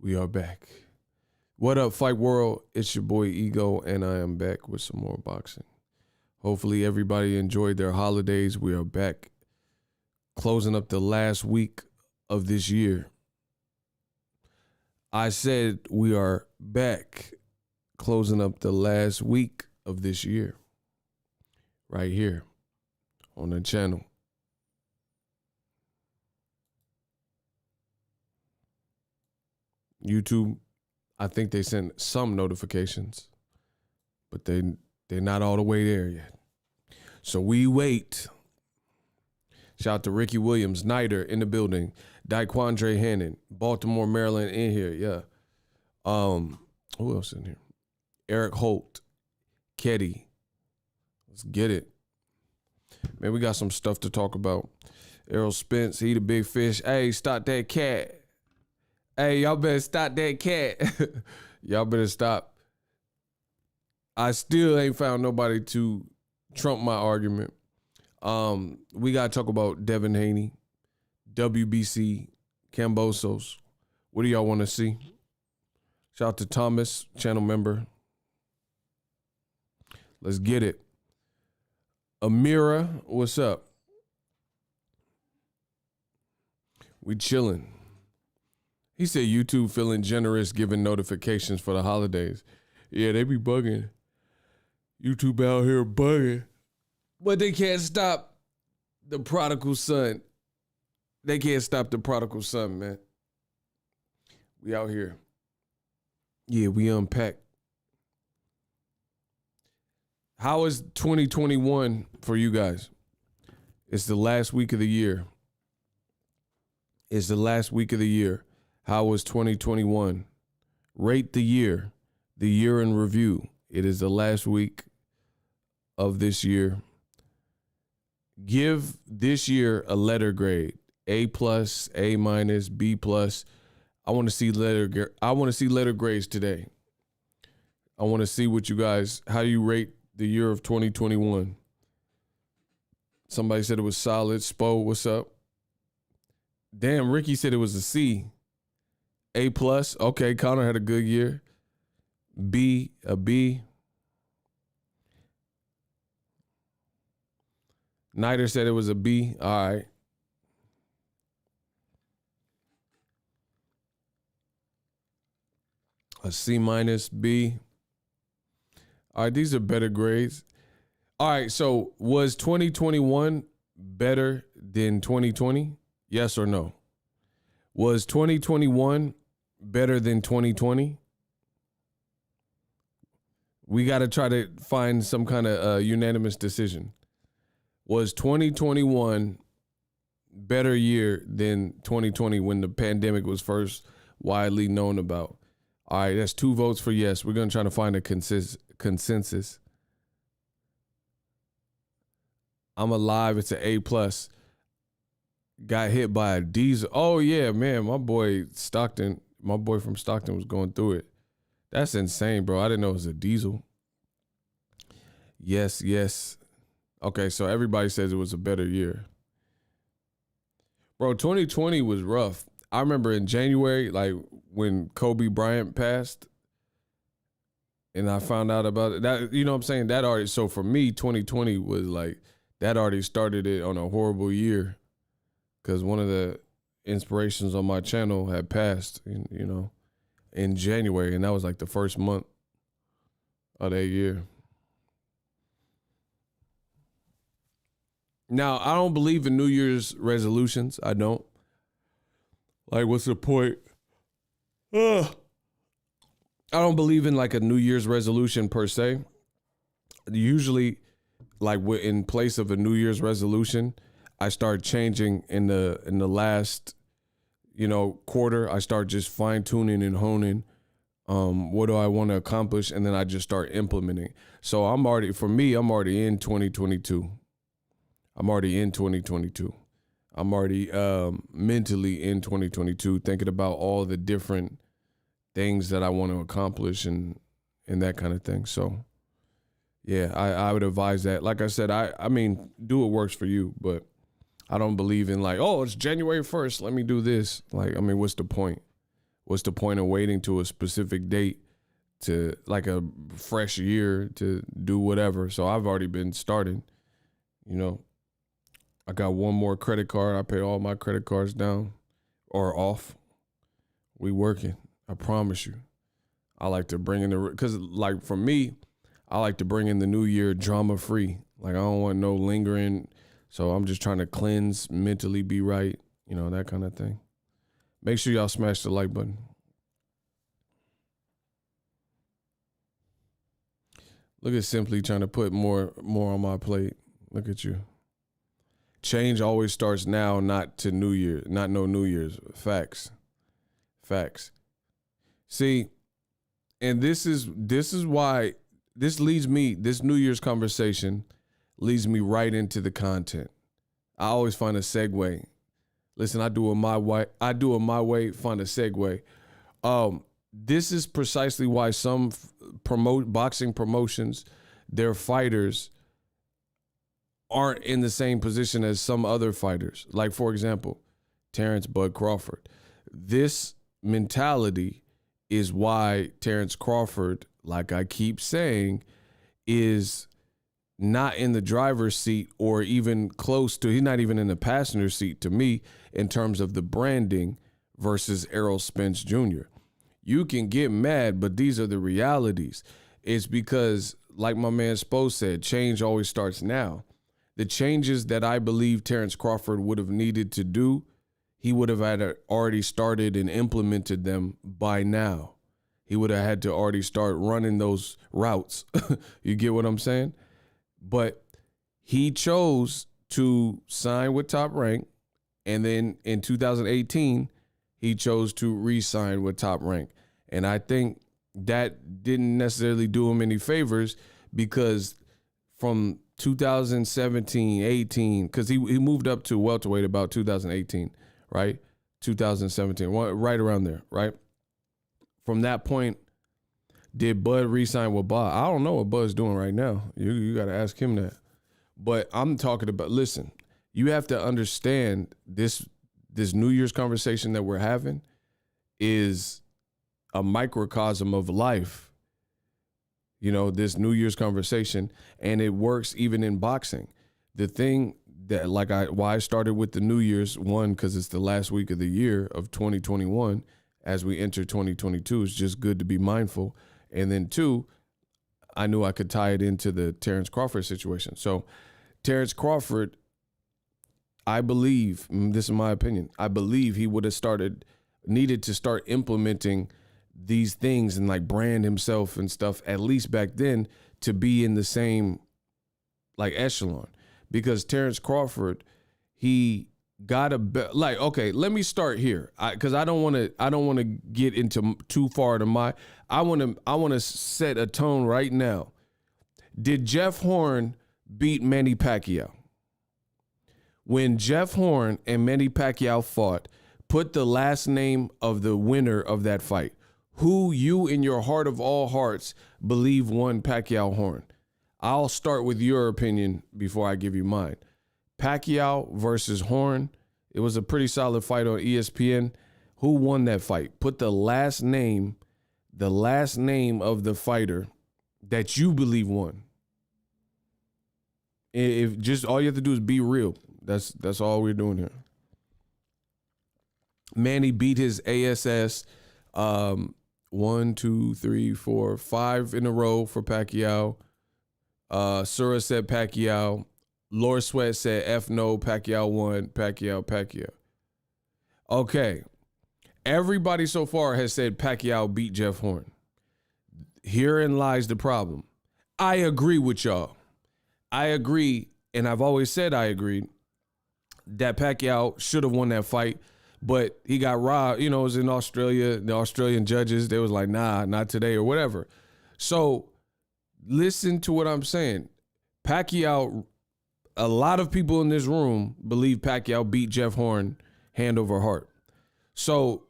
We are back. What up, Fight World? It's your boy Ego, and I am back with some more boxing. Hopefully everybody enjoyed their holidays. We are back closing up the last week of this year. I said we are back closing up the last week of this year. Right here on the channel. YouTube, I think they sent some notifications, but they're not all the way there yet. So we wait. Shout out to Ricky Williams, Snyder in the building, Daquandre Hannon, Baltimore, Maryland in here. Yeah. Who else in here? Eric Holt, Ketty. Let's get it. Man, we got some stuff to talk about. Errol Spence, he the big fish. Hey, stop that cat. Hey, y'all better stop that cat. Y'all better stop. I still ain't found nobody to trump my argument. We got to talk about Devin Haney, WBC, Kambosos. What do y'all want to see? Shout out to Thomas, channel member. Let's get it. Amira, what's up? We chilling. He said YouTube feeling generous giving notifications for the holidays. Yeah, they be bugging. YouTube out here bugging. But they can't stop the prodigal son. They can't stop the prodigal son, man. We out here. Yeah, we unpack. How is 2021 for you guys? It's the last week of the year. It's the last week of the year. How was 2021? Rate the year in review. It is the last week of this year. Give this year a letter grade. A+, A-, B+. I want to see letter grades today. I want to see what you guys, how you rate the year of 2021. Somebody said it was solid. Spo, what's up? Damn, Ricky said it was a C. A+. Okay, Connor had a good year. B, a B. Nider said it was a B. All right. A C-, B. All right, these are better grades. All right, so was 2021 better than 2020? Yes or no? Was 2021 better than 2020? We got to try to find some kind of unanimous decision. Was 2021 better year than 2020 when the pandemic was first widely known about? All right, that's 2 votes for yes. We're going to try to find a consensus. I'm alive. It's an A+. Got hit by a diesel. Oh, yeah, man. My boy from Stockton was going through it. That's insane, bro. I didn't know it was a diesel. Yes. Okay, so everybody says it was a better year. Bro, 2020 was rough. I remember in January, like when Kobe Bryant passed, and I found out about it. That, you know what I'm saying? That already, so for me, 2020 was like, that already started it on a horrible year. Because one of the inspirations on my channel had passed, in January. And that was like the first month of that year. Now, I don't believe in New Year's resolutions. I don't. Like, what's the point? I don't believe in like a New Year's resolution per se. Usually, like in place of a New Year's resolution, I start changing in the last, quarter. I start just fine tuning and honing. What do I want to accomplish? And then I just start implementing. So I'm already in 2022. I'm already in 2022. I'm already mentally in 2022, thinking about all the different things that I want to accomplish and that kind of thing. So, yeah, I would advise that. Like I said, I mean, do what works for you, but I don't believe in like, oh, it's January 1st, let me do this. Like, I mean, what's the point? What's the point of waiting to a specific date to like a fresh year to do whatever? So I've already been starting, I got one more credit card. I pay all my credit cards down or off. We working. I promise you. I like to bring in because like for me, I like to bring in the new year drama free. Like I don't want no lingering. So I'm just trying to cleanse, mentally be right, that kind of thing. Make sure y'all smash the like button. Look at Simply trying to put more on my plate. Look at you. Change always starts now, not to New Year, not no New Year's. Facts. See, and this is why this New Year's conversation leads me right into the content. I always find a segue. Listen, I do it my way, find a segue. This is precisely why some boxing promotions, their fighters aren't in the same position as some other fighters. Like, for example, Terrence Bud Crawford. This mentality is why Terrence Crawford, like I keep saying, is not in the driver's seat or even close to, he's not even in the passenger seat to me in terms of the branding versus Errol Spence Jr. You can get mad, but these are the realities. It's because, like my man SPence said, change always starts now. The changes that I believe Terrence Crawford would have needed to do, he would have had already started and implemented them by now. He would have had to already start running those routes. You get what I'm saying? But he chose to sign with Top Rank, and then in 2018, he chose to re-sign with Top Rank. And I think that didn't necessarily do him any favors because from 2017, 18, because he moved up to welterweight about 2018, right? 2017, right around there, right? From that point, did Bud re-sign with Bob? I don't know what Bud's doing right now. You got to ask him that. But I'm talking about, listen, you have to understand this New Year's conversation that we're having is a microcosm of life. This New Year's conversation, and it works even in boxing. The thing that, why I started with the New Year's, one, because it's the last week of the year of 2021, as we enter 2022, it's just good to be mindful. And then two, I knew I could tie it into the Terrence Crawford situation. So Terrence Crawford, I believe, this is my opinion, I believe he would have needed to start implementing these things and like brand himself and stuff, at least back then, to be in the same like echelon. Because Terrence Crawford, he got okay, let me start here. Cause I don't want to get into too far to I want to set a tone right now. Did Jeff Horn beat Manny Pacquiao? When Jeff Horn and Manny Pacquiao fought, put the last name of the winner of that fight. Who you in your heart of all hearts believe won Pacquiao Horn? I'll start with your opinion before I give you mine. Pacquiao versus Horn. It was a pretty solid fight on ESPN. Who won that fight? Put the last name of the fighter that you believe won. If just all you have to do is be real. That's all we're doing here. Manny beat his ASS 1, 2, 3, 4, 5 in a row for Pacquiao. Sura said Pacquiao. Lord Sweat said F no, Pacquiao won, Pacquiao. Okay. Everybody so far has said Pacquiao beat Jeff Horn. Herein lies the problem. I agree with y'all. I agree, and I've always said I agreed, that Pacquiao should have won that fight, but he got robbed. It was in Australia. The Australian judges, they was like, nah, not today or whatever. So listen to what I'm saying. Pacquiao, a lot of people in this room believe Pacquiao beat Jeff Horn hand over heart. So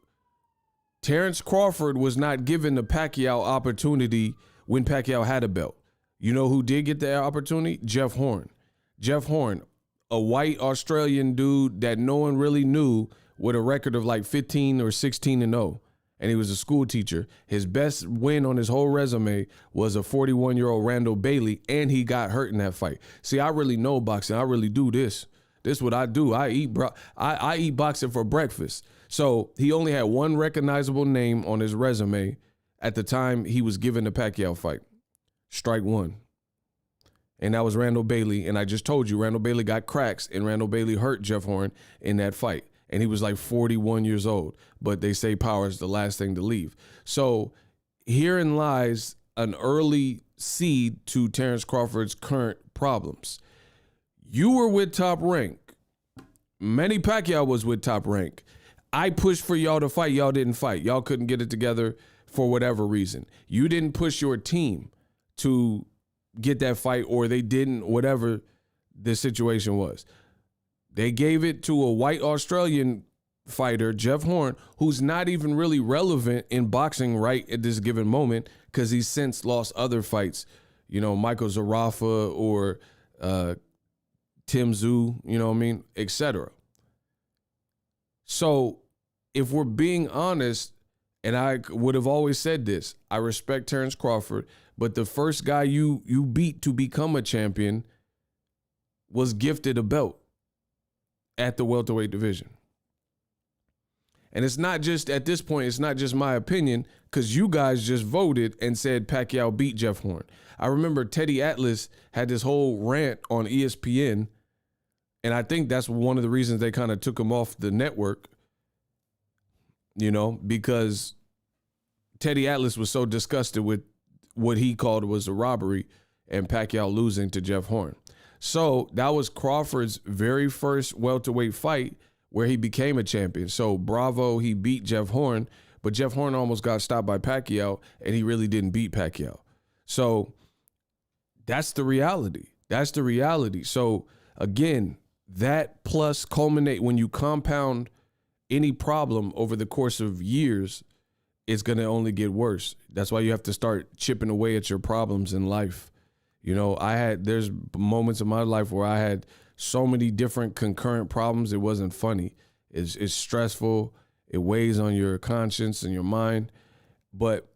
Terrence Crawford was not given the Pacquiao opportunity when Pacquiao had a belt. You know who did get the opportunity? Jeff Horn. Jeff Horn, a white Australian dude that no one really knew, with a record of like 15 or 16-0. And he was a school teacher. His best win on his whole resume was a 41-year-old Randall Bailey, and he got hurt in that fight. See, I really know boxing. I really do this. This is what I do. I eat boxing for breakfast. So he only had one recognizable name on his resume at the time he was given the Pacquiao fight. Strike one. And that was Randall Bailey. And I just told you, Randall Bailey got cracks, and Randall Bailey hurt Jeff Horn in that fight. And he was like 41 years old. But they say power is the last thing to leave. So herein lies an early seed to Terrence Crawford's current problems. You were with Top Rank. Manny Pacquiao was with Top Rank. I pushed for y'all to fight. Y'all didn't fight. Y'all couldn't get it together for whatever reason. You didn't push your team to get that fight, or they didn't, whatever the situation was. They gave it to a white Australian fighter, Jeff Horn, who's not even really relevant in boxing right at this given moment because he's since lost other fights. Michael Zarafa or Tim Tszyu, etc. So if we're being honest, and I would have always said this, I respect Terrence Crawford, but the first guy you beat to become a champion was gifted a belt at the welterweight division. And it's not just, at this point, it's not just my opinion, because you guys just voted and said Pacquiao beat Jeff Horn. I remember Teddy Atlas had this whole rant on ESPN, and I think that's one of the reasons they kind of took him off the network, because Teddy Atlas was so disgusted with what he called was a robbery and Pacquiao losing to Jeff Horn. So that was Crawford's very first welterweight fight where he became a champion. So bravo, he beat Jeff Horn, but Jeff Horn almost got stopped by Pacquiao, and he really didn't beat Pacquiao. So that's the reality. That's the reality. So again, that plus culminate, when you compound any problem over the course of years, it's going to only get worse. That's why you have to start chipping away at your problems in life. There's moments in my life where I had so many different concurrent problems. It wasn't funny. It's stressful. It weighs on your conscience and your mind, but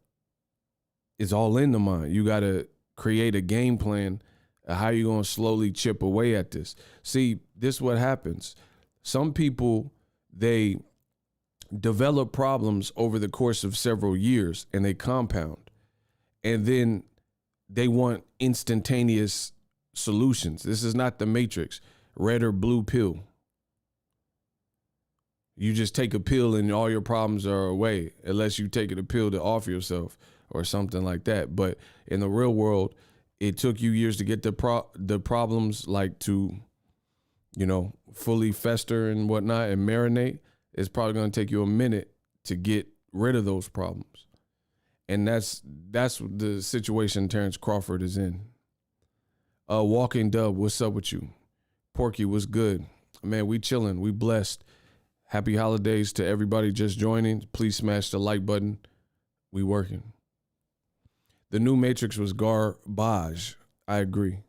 it's all in the mind. You got to create a game plan of how you're going to slowly chip away at this. See, this is what happens. Some people, they develop problems over the course of several years, and they compound. And then they want instantaneous solutions. This is not the Matrix, red or blue pill. You just take a pill and all your problems are away, unless you take a pill to off yourself or something like that. But in the real world, it took you years to get the problems to, fully fester and whatnot and marinate. It's probably going to take you a minute to get rid of those problems. And that's the situation Terrence Crawford is in. Walking Dub, what's up with you? Porky, what's good? Man, we chilling. We blessed. Happy holidays to everybody just joining. Please smash the like button. We working. The new Matrix was garbage. I agree.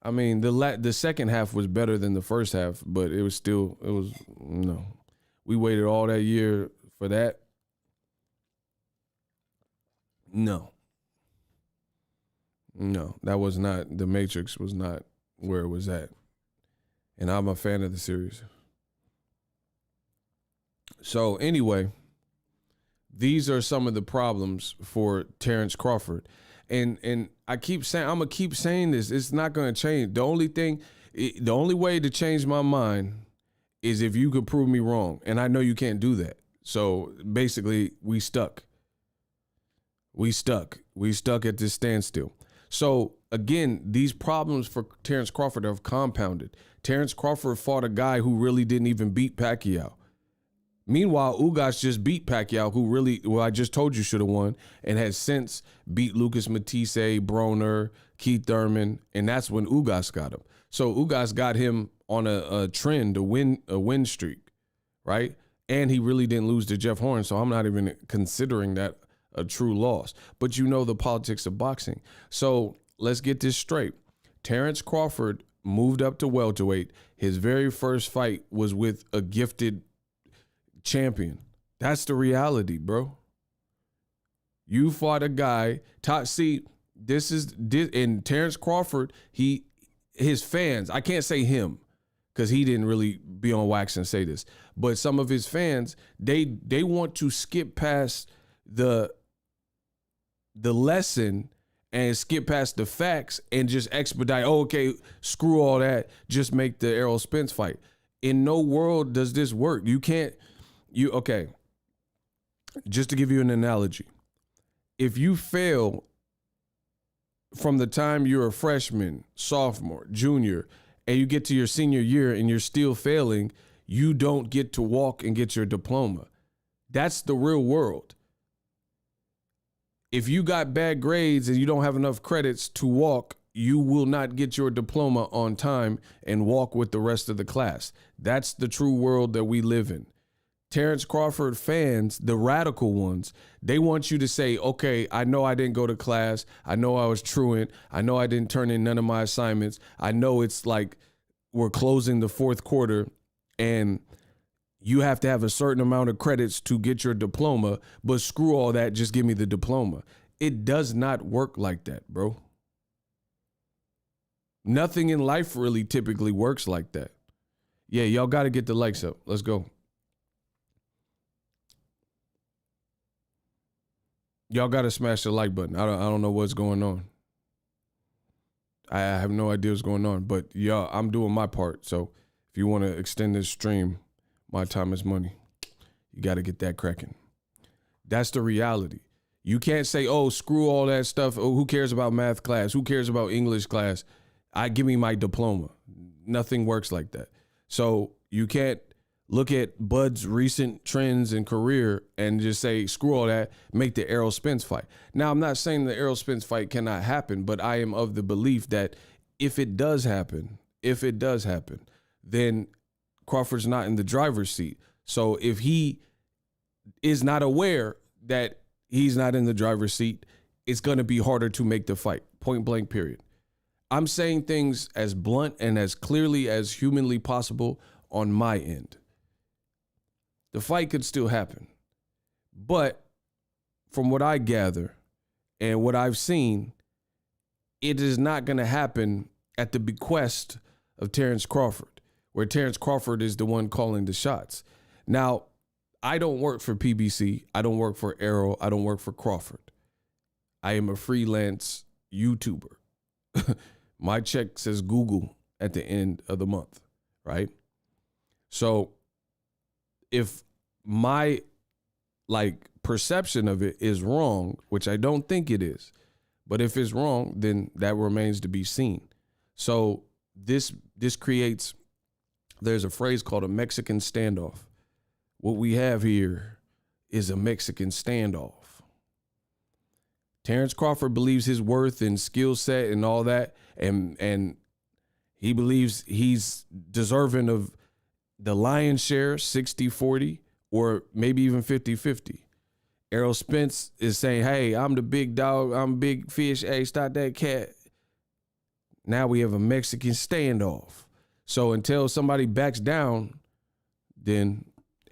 I mean, the second half was better than the first half, but it was no. We waited all that year for that. No. No, that was not, the Matrix was not where it was at. And I'm a fan of the series. So anyway, these are some of the problems for Terrence Crawford. And I'm gonna keep saying this. It's not gonna change. The only way to change my mind is if you could prove me wrong. And I know you can't do that. So basically, we stuck. We stuck at this standstill. So again, these problems for Terrence Crawford have compounded. Terrence Crawford fought a guy who really didn't even beat Pacquiao. Meanwhile, Ugas just beat Pacquiao, who I just told you should have won, and has since beat Lucas Matisse, Broner, Keith Thurman, and that's when Ugas got him. So Ugas got him on a trend, a win streak, right? And he really didn't lose to Jeff Horn, so I'm not even considering that a true loss. But you know the politics of boxing. So let's get this straight. Terrence Crawford moved up to welterweight. His very first fight was with a gifted champion. That's the reality, bro. You fought a guy. And Terrence Crawford, his fans, I can't say him because he didn't really be on wax and say this, but some of his fans, they want to skip past the lesson and skip past the facts and just expedite, okay, screw all that, just make the Errol Spence fight. In no world does this work. Okay, just to give you an analogy, if you fail from the time you're a freshman, sophomore, junior, and you get to your senior year and you're still failing, you don't get to walk and get your diploma. That's the real world. If you got bad grades and you don't have enough credits to walk, you will not get your diploma on time and walk with the rest of the class. That's the true world that we live in. Terrence Crawford fans, the radical ones, they want you to say, okay, I know I didn't go to class. I know I was truant. I know I didn't turn in none of my assignments. I know it's like we're closing the fourth quarter and you have to have a certain amount of credits to get your diploma, but screw all that, just give me the diploma. It does not work like that, bro. Nothing in life really typically works like that. Yeah, y'all got to get the likes up. Let's go. Y'all got to smash the like button. I don't know what's going on. I have no idea what's going on, but y'all, I'm doing my part. So if you want to extend this stream, my time is money. You got to get that cracking. That's the reality. You can't say, oh, screw all that stuff. Oh, who cares about math class? Who cares about English class? Give me my diploma. Nothing works like that. So you can't look at Bud's recent trends and career and just say, screw all that, make the Errol Spence fight. Now, I'm not saying the Errol Spence fight cannot happen, but I am of the belief that if it does happen, then Crawford's not in the driver's seat. So if he is not aware that he's not in the driver's seat, it's going to be harder to make the fight, point blank, period. I'm saying things as blunt and as clearly as humanly possible on my end. The fight could still happen. But from what I gather and what I've seen, it is not going to happen at the bequest of Terrence Crawford, where Terrence Crawford is the one calling the shots. Now, I don't work for PBC. I don't work for Errol. I don't work for Crawford. I am a freelance YouTuber. My check says Google at the end of the month, right? So if my perception of it is wrong, which I don't think it is, but if it's wrong, then that remains to be seen. So this creates, there's a phrase called a Mexican standoff. What we have here is a Mexican standoff. Terrence Crawford believes his worth and skill set and all that, and he believes he's deserving of the lion's share, 60-40, or maybe even 50-50. Errol Spence is saying, hey, I'm the big dog, I'm big fish, hey, stop that cat. Now we have a Mexican standoff. So until somebody backs down, then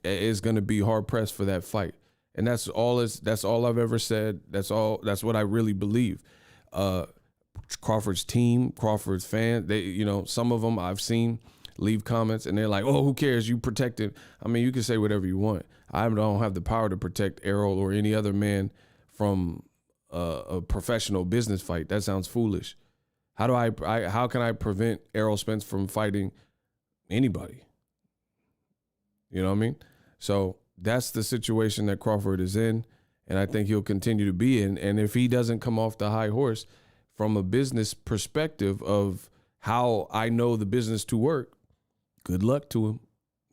it's going to be hard pressed for that fight. And that's all I've ever said. That's what I really believe. Crawford's team, Crawford's fans, some of them I've seen leave comments and they're like, oh, who cares? You protected. I mean, you can say whatever you want. I don't have the power to protect Errol or any other man from a professional business fight. That sounds foolish. How can I prevent Errol Spence from fighting anybody? You know what I mean? So that's the situation that Crawford is in, and I think he'll continue to be in. And if he doesn't come off the high horse from a business perspective of how I know the business to work, good luck to him.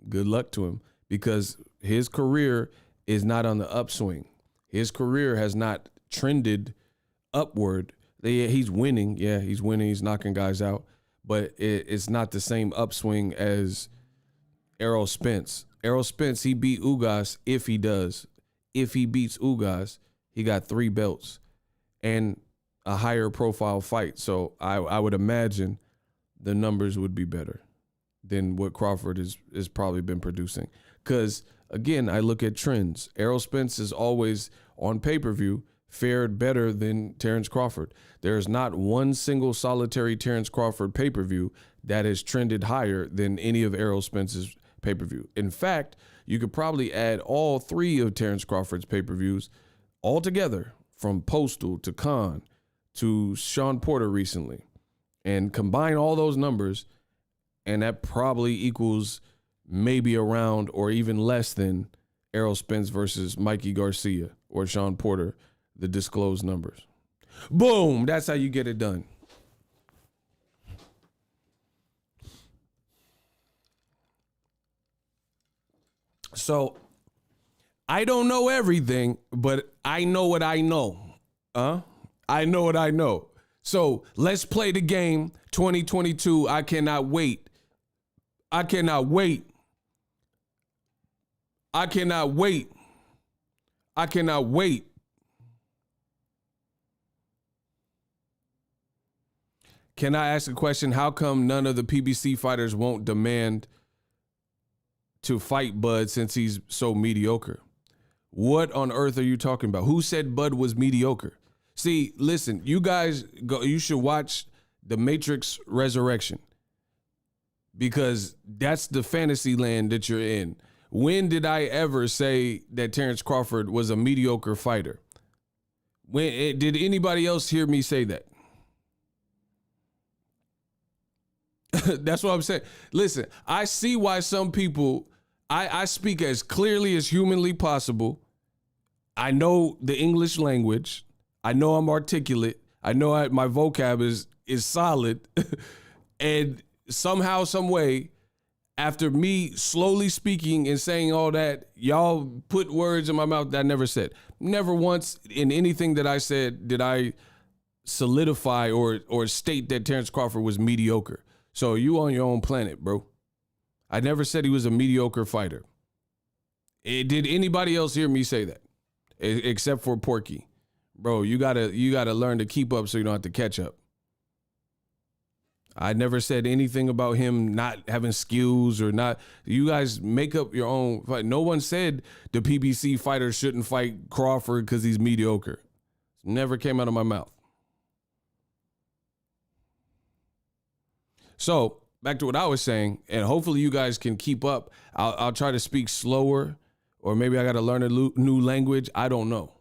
Good luck to him, because his career is not on the upswing. His career has not trended upward. He's winning. Yeah, he's winning. He's knocking guys out. But it's not the same upswing as Errol Spence. Errol Spence, he beat Ugas if he does. If he beats Ugas, he got 3 belts and a higher profile fight. So I would imagine the numbers would be better than what Crawford has probably been producing. Because, again, I look at trends. Errol Spence is always, on pay-per-view, fared better than Terrence Crawford. There is not one single solitary Terrence Crawford pay-per-view that has trended higher than any of Errol Spence's pay-per-view. In fact, you could probably add all 3 of Terrence Crawford's pay-per-views all together, from Postal to Khan to Sean Porter recently, and combine all those numbers, and that probably equals maybe around or even less than Errol Spence versus Mikey Garcia or Sean Porter, the disclosed numbers. Boom! That's how you get it done. So, I don't know everything, but I know what I know. I know what I know. So, let's play the game 2022. I cannot wait. I cannot wait. I cannot wait. I cannot wait. Can I ask a question? How come none of the PBC fighters won't demand to fight Bud since he's so mediocre? What on earth are you talking about? Who said Bud was mediocre? See, listen, you guys go. You should watch The Matrix Resurrection, because that's the fantasy land that you're in. When did I ever say that Terrence Crawford was a mediocre fighter? Did anybody else hear me say that? That's what I'm saying. Listen, I see why some people, I speak as clearly as humanly possible. I know the English language. I know I'm articulate. I know my vocab is solid. And somehow, some way, after me slowly speaking and saying all that, y'all put words in my mouth that I never said. Never once in anything that I said did I solidify or state that Terrence Crawford was mediocre. So you on your own planet, bro. I never said he was a mediocre fighter. Did anybody else hear me say that? Except for Porky. Bro, you gotta learn to keep up so you don't have to catch up. I never said anything about him not having skills or not. You guys make up your own fight. No one said the PBC fighter shouldn't fight Crawford because he's mediocre. Never came out of my mouth. So back to what I was saying, and hopefully you guys can keep up. I'll try to speak slower, or maybe I got to learn a new language. I don't know.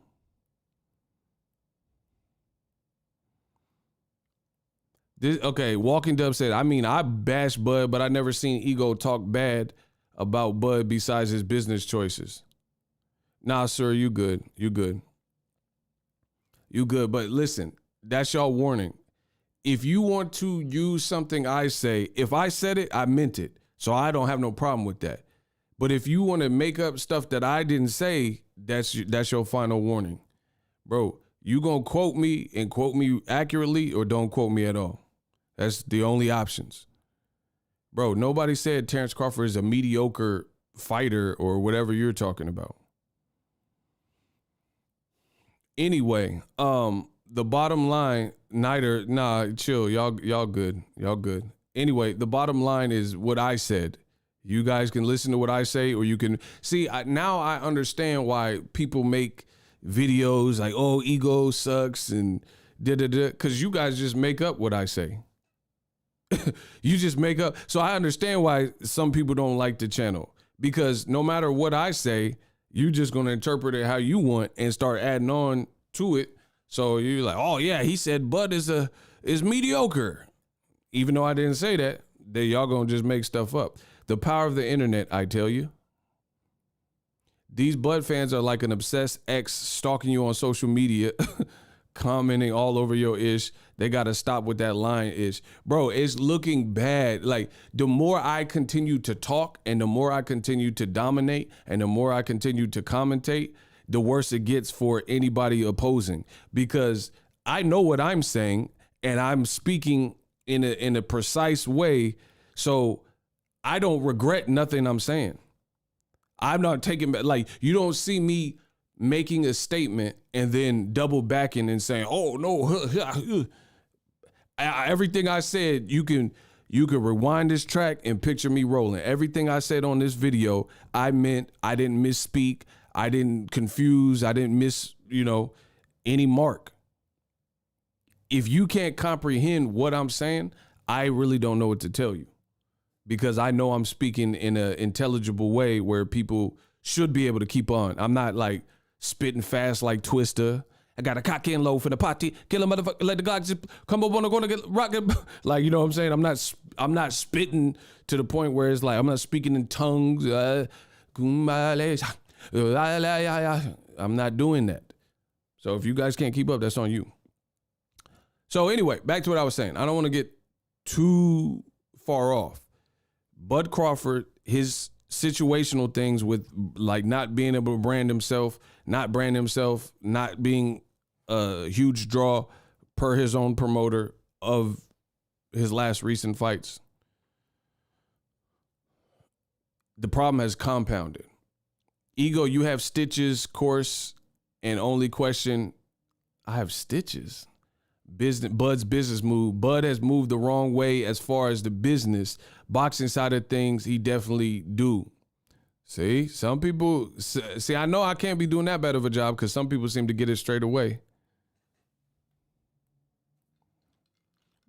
Okay, Walking Dub said, I bash Bud, but I never seen Ego talk bad about Bud besides his business choices. Nah, sir, you good. You good. You good. But listen, that's y'all warning. If you want to use something I say, if I said it, I meant it. So I don't have no problem with that. But if you want to make up stuff that I didn't say, that's your final warning. Bro, you gonna quote me and quote me accurately, or don't quote me at all. That's the only options. Bro, nobody said Terrence Crawford is a mediocre fighter or whatever you're talking about. Anyway, the bottom line, chill. Y'all good. Y'all good. Anyway, the bottom line is what I said. You guys can listen to what I say, or you can see. Now I understand why people make videos like, "Oh, ego sucks," and because you guys just make up what I say. You just make up. So I understand why some people don't like the channel, because no matter what I say, you just gonna interpret it how you want and start adding on to it. So you're like, "Oh yeah, he said Bud is mediocre," even though I didn't say that. Then y'all gonna just make stuff up. The power of the internet, I tell you. These Bud fans are like an obsessed ex stalking you on social media, commenting all over your ish. They got to stop with that line ish. Bro, it's looking bad. Like, the more I continue to talk and the more I continue to dominate and the more I continue to commentate, the worse it gets for anybody opposing. Because I know what I'm saying and I'm speaking in a precise way. So I don't regret nothing I'm saying. I'm not taking back. Like, you don't see me making a statement and then double backing and saying, "Oh no." Everything I said, you can rewind this track and picture me rolling. Everything I said on this video, I meant. I didn't misspeak. I didn't confuse. I didn't miss, any mark. If you can't comprehend what I'm saying, I really don't know what to tell you, because I know I'm speaking in an intelligible way where people should be able to keep on. I'm not like spitting fast like Twister. I got a cock in low for the party. Kill a motherfucker. Let the Glock just come up on the corner, get rocket. Like, you know what I'm saying? I'm not spitting to the point where it's like I'm not speaking in tongues. I'm not doing that. So if you guys can't keep up, that's on you. So anyway, back to what I was saying. I don't want to get too far off. Bud Crawford, his situational things with like not being able to brand himself, not being a huge draw per his own promoter of his last recent fights. The problem has compounded. Ego, you have stitches, course, and only question, I have stitches. Bud's business move. Bud has moved the wrong way as far as the business. Boxing side of things, he definitely do. See, some people, I know I can't be doing that bad of a job because some people seem to get it straight away.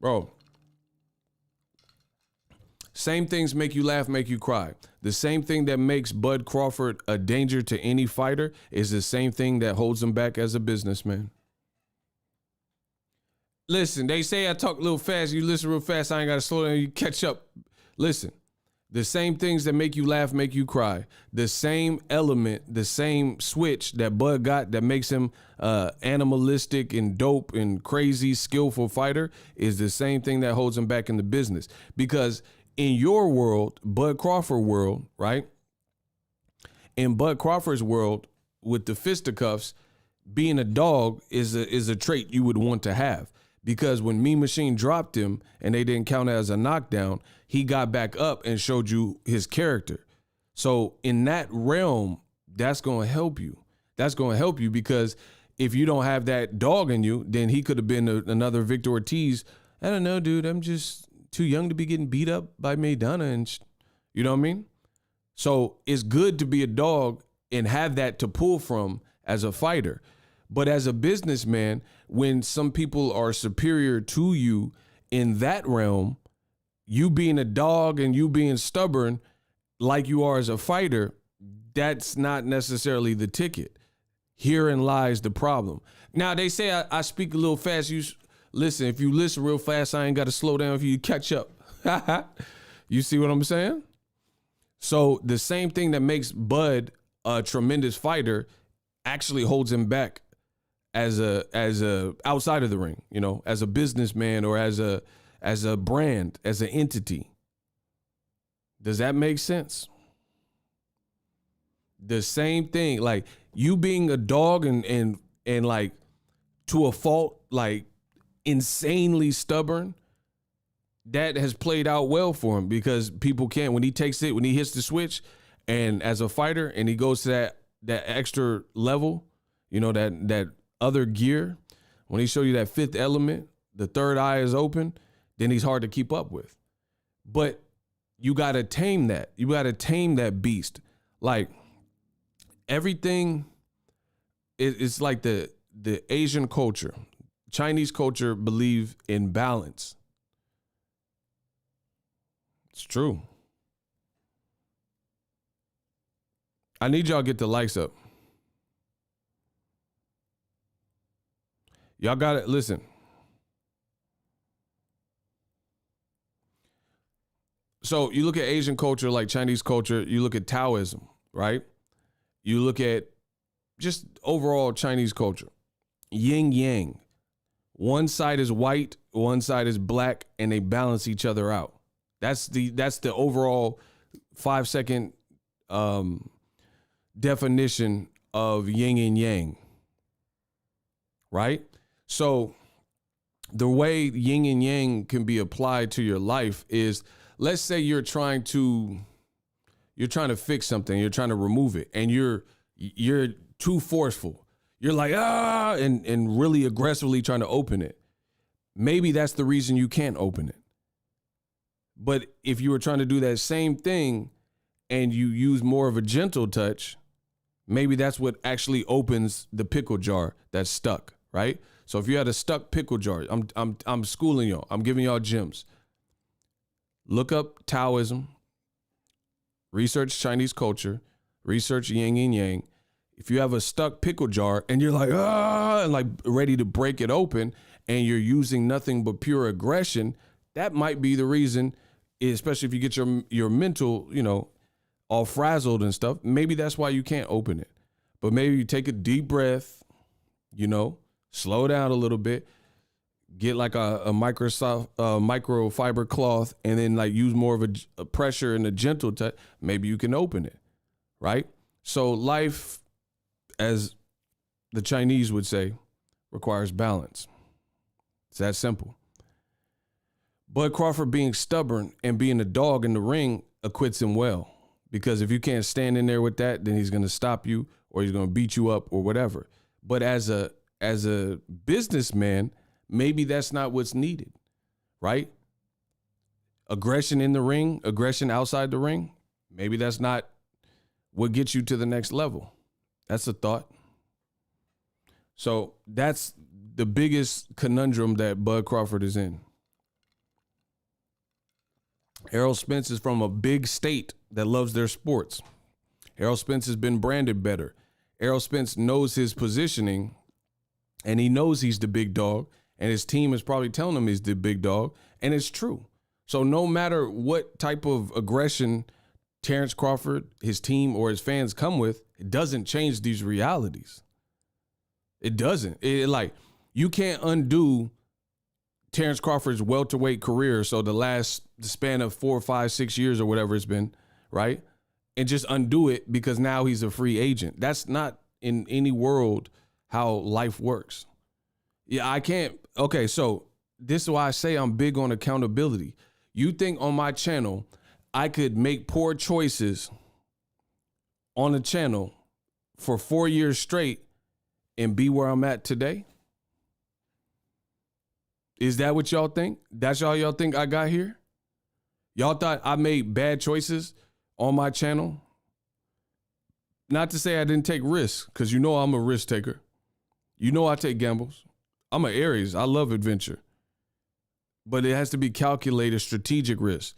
Bro, same things make you laugh, make you cry. The same thing that makes Bud Crawford a danger to any fighter is the same thing that holds him back as a businessman. Listen, they say I talk a little fast. You listen real fast. I ain't got to slow down. You catch up. Listen, the same things that make you laugh, make you cry. The same element, the same switch that Bud got that makes him animalistic and dope and crazy, skillful fighter is the same thing that holds him back in the business. Because in your world, Bud Crawford world, right? In Bud Crawford's world, with the fisticuffs, being a dog is a trait you would want to have. Because when Mean Machine dropped him and they didn't count it as a knockdown, he got back up and showed you his character. So in that realm, that's going to help you. That's going to help you because if you don't have that dog in you, then he could have been another Victor Ortiz. I don't know, dude. I'm just too young to be getting beat up by Maidana and you know what I mean? So it's good to be a dog and have that to pull from as a fighter. But as a businessman, when some people are superior to you in that realm, you being a dog and you being stubborn like you are as a fighter, that's not necessarily the ticket. Herein lies the problem. Now, they say I speak a little fast. Listen, if you listen real fast, I ain't got to slow down for you to catch up. You see what I'm saying? So the same thing that makes Bud a tremendous fighter actually holds him back as a outside of the ring, you know, as a businessman or as a brand, as an entity. Does that make sense? The same thing, like you being a dog and like to a fault, like insanely stubborn, that has played out well for him because people can't, when he takes it, when he hits the switch and as a fighter and he goes to that extra level, you know, that other gear, When he show you that fifth element, the third eye is open, then he's hard to keep up with. But you got to tame that. You got to tame that beast. Like everything, it's like the Asian culture, Chinese culture believe in balance. It's true. I need y'all to get the likes up. Y'all got it. Listen. So you look at Asian culture, like Chinese culture, you look at Taoism, right? You look at just overall Chinese culture. Yin yang. One side is white, one side is black, and they balance each other out. That's the overall 5-second definition of yin and yang. Right? So the way yin and yang can be applied to your life is, let's say you're trying to fix something, you're trying to remove it, and you're too forceful. You're like, and really aggressively trying to open it. Maybe that's the reason you can't open it. But if you were trying to do that same thing and you use more of a gentle touch, maybe that's what actually opens the pickle jar that's stuck, right? So if you had a stuck pickle jar, I'm schooling y'all. I'm giving y'all gems. Look up Taoism, research Chinese culture, research yin and yang. If you have a stuck pickle jar and you're like, and like ready to break it open and you're using nothing but pure aggression, that might be the reason, especially if you get your mental, all frazzled and stuff. Maybe that's why you can't open it. But maybe you take a deep breath, slow down a little bit, get like a microfiber cloth, and then like use more of a pressure and a gentle touch. Maybe you can open it, right? So life, as the Chinese would say, requires balance. It's that simple. Bud Crawford being stubborn and being a dog in the ring acquits him well, because if you can't stand in there with that, then he's going to stop you or he's going to beat you up or whatever. But as a businessman, maybe that's not what's needed, right? Aggression in the ring, aggression outside the ring, maybe that's not what gets you to the next level. That's a thought. So that's the biggest conundrum that Bud Crawford is in. Errol Spence is from a big state that loves their sports. Errol Spence has been branded better. Errol Spence knows his positioning, and he knows he's the big dog, and his team is probably telling him he's the big dog, and it's true. So no matter what type of aggression Terrence Crawford, his team, or his fans come with, it doesn't change these realities. It doesn't. You can't undo Terrence Crawford's welterweight career, so the span of 4, 5, 6 years or whatever it's been, right? And just undo it because now he's a free agent. That's not in any world how life works. Yeah, I can't. Okay, so this is why I say I'm big on accountability. You think on my channel I could make poor choices on the channel for 4 years straight and be where I'm at today? Is that what y'all think? That's y'all think I got here? Y'all thought I made bad choices on my channel? Not to say I didn't take risks, because I'm a risk taker. I take gambles. I'm an Aries. I love adventure. But it has to be calculated, strategic risk.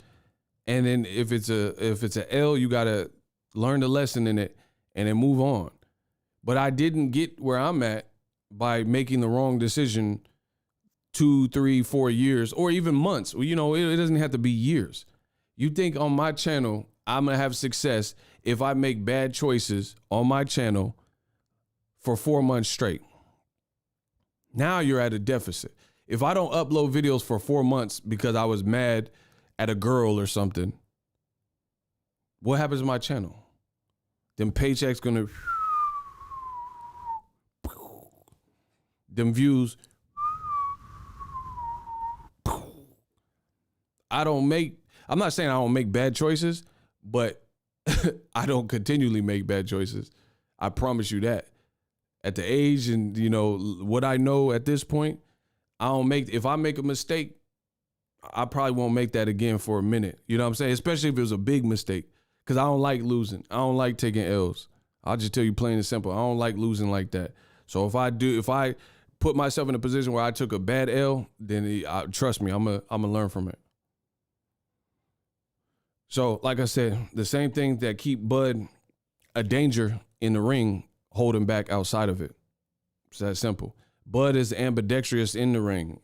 And then if it's a L, you got to learn the lesson in it and then move on. But I didn't get where I'm at by making the wrong decision 2, 3, 4 years, or even months. It doesn't have to be years. You think on my channel, I'm going to have success if I make bad choices on my channel for 4 months straight. Now you're at a deficit. If I don't upload videos for 4 months because I was mad at a girl or something, what happens to my channel? Them paychecks going to, them views, I'm not saying I don't make bad choices, but I don't continually make bad choices. I promise you that. At the age and, what I know at this point, if I make a mistake, I probably won't make that again for a minute. You know what I'm saying? Especially if it was a big mistake. Because I don't like losing. I don't like taking L's. I'll just tell you plain and simple. I don't like losing like that. So if I put myself in a position where I took a bad L, then trust me, I'm gonna learn from it. So like I said, the same thing that keep Bud a danger in the ring, hold him back outside of it. It's that simple. Bud is ambidextrous in the ring,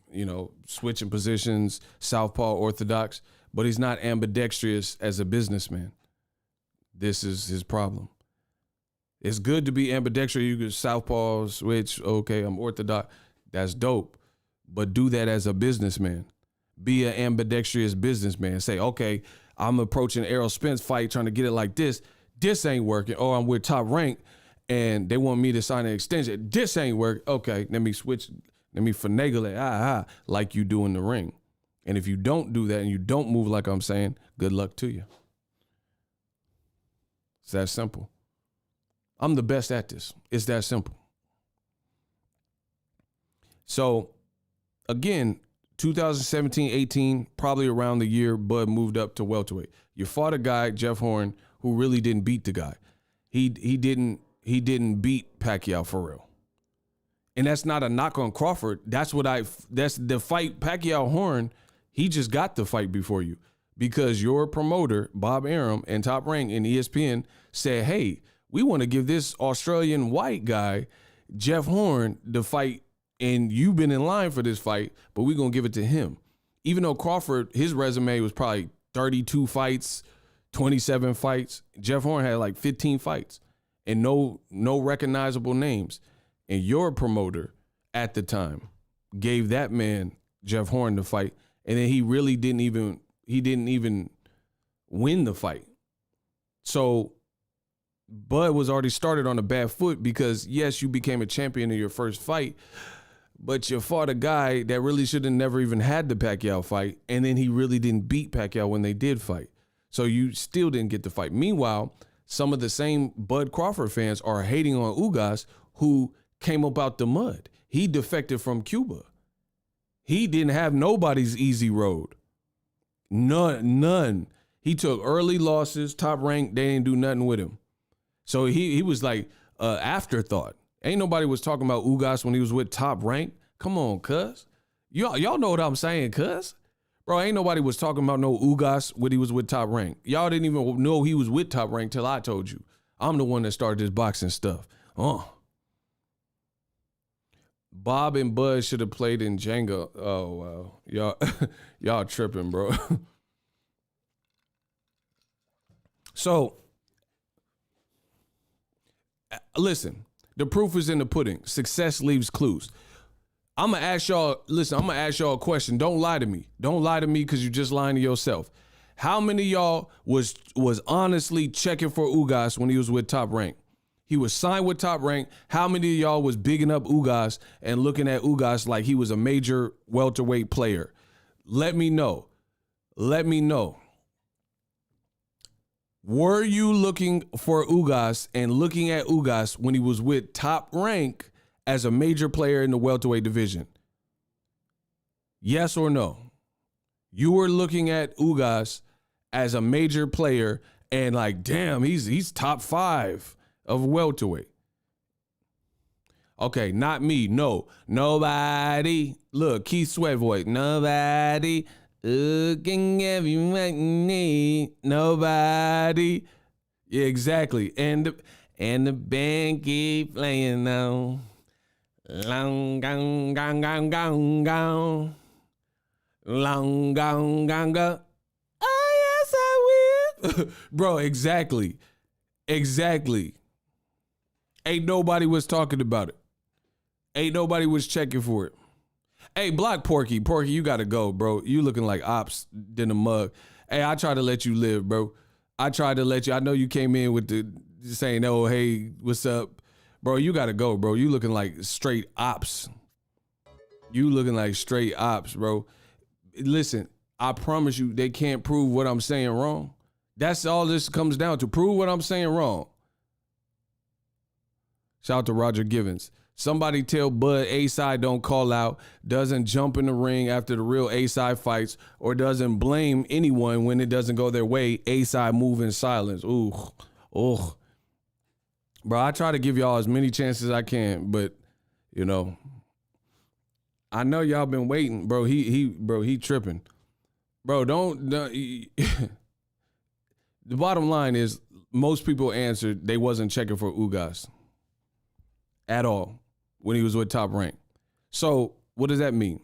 switching positions, southpaw, orthodox, but he's not ambidextrous as a businessman. This is his problem. It's good to be ambidextrous. You can southpaw, switch, okay, I'm orthodox. That's dope. But do that as a businessman. Be an ambidextrous businessman. Say, okay, I'm approaching Errol Spence fight, trying to get it like this. This ain't working. Or I'm with Top Rank, and they want me to sign an extension. This ain't work. Okay, let me switch. Let me finagle it. Like you do in the ring. And if you don't do that and you don't move like I'm saying, good luck to you. It's that simple. I'm the best at this. It's that simple. So, again, 2017-18, probably around the year Bud moved up to welterweight. You fought a guy, Jeff Horn, who really didn't beat the guy. He didn't beat Pacquiao for real. And that's not a knock on Crawford. That's the fight Pacquiao Horn, he just got the fight before you. Because your promoter, Bob Arum and Top Rank and ESPN said, hey, we want to give this Australian white guy, Jeff Horn, the fight, and you've been in line for this fight, but we're going to give it to him. Even though Crawford, his resume was probably 32 fights, 27 fights. Jeff Horn had like 15 fights and no recognizable names. And your promoter at the time gave that man, Jeff Horn, the fight, and then he really didn't even win the fight. So Bud was already started on a bad foot because, yes, you became a champion in your first fight, but you fought a guy that really should have never even had the Pacquiao fight, and then he really didn't beat Pacquiao when they did fight. So you still didn't get the fight. Meanwhile, some of the same Bud Crawford fans are hating on Ugas, who came up out the mud. He defected from Cuba. He didn't have nobody's easy road. None. He took early losses, Top Rank, they didn't do nothing with him. So he was like afterthought. Ain't nobody was talking about Ugas when he was with Top Rank. Come on, cuz. Y'all know what I'm saying, cuz. Bro, ain't nobody was talking about no Ugas when he was with Top Rank. Y'all didn't even know he was with Top Rank till I told you. I'm the one that started this boxing stuff. Bob and Bud should have played in Jenga. Oh, wow. Y'all tripping, bro. So, listen, the proof is in the pudding. Success leaves clues. I'm going to ask y'all a question. Don't lie to me. Don't lie to me because you're just lying to yourself. How many of y'all was honestly checking for Ugas when he was with Top Rank? He was signed with Top Rank. How many of y'all was bigging up Ugas and looking at Ugas like he was a major welterweight player? Let me know. Let me know. Were you looking for Ugas and looking at Ugas when he was with Top Rank as a major player in the welterweight division? Yes or no? You were looking at Ugas as a major player and like, damn, he's top 5 of welterweight. Okay, not me. No, nobody. Look, Keith Sweat voice. Nobody can give you what you need. Nobody. Yeah, exactly. And the band keep playing now. Long gong gong gong gong gong. Long gong gong gong. Oh yes, I will. Bro, exactly. Ain't nobody was talking about it. Ain't nobody was checking for it. Hey, block Porky. Porky, you gotta go, bro. You looking like ops in the mug. Hey, I tried to let you live, bro. I tried to let you. I know you came in with the saying, oh, hey, what's up? Bro, you gotta go, bro. You looking like straight ops. You looking like straight ops, bro. Listen, I promise you, they can't prove what I'm saying wrong. That's all this comes down to. Prove what I'm saying wrong. Shout out to Roger Givens. Somebody tell Bud A-Side don't call out, doesn't jump in the ring after the real A-Side fights, or doesn't blame anyone when it doesn't go their way. A-Side move in silence. Ooh. Bro, I try to give y'all as many chances as I can, but, you know, I know y'all been waiting. Bro, he tripping. Bro, don't the bottom line is most people answered they wasn't checking for Ugas at all when he was with Top Rank. So what does that mean?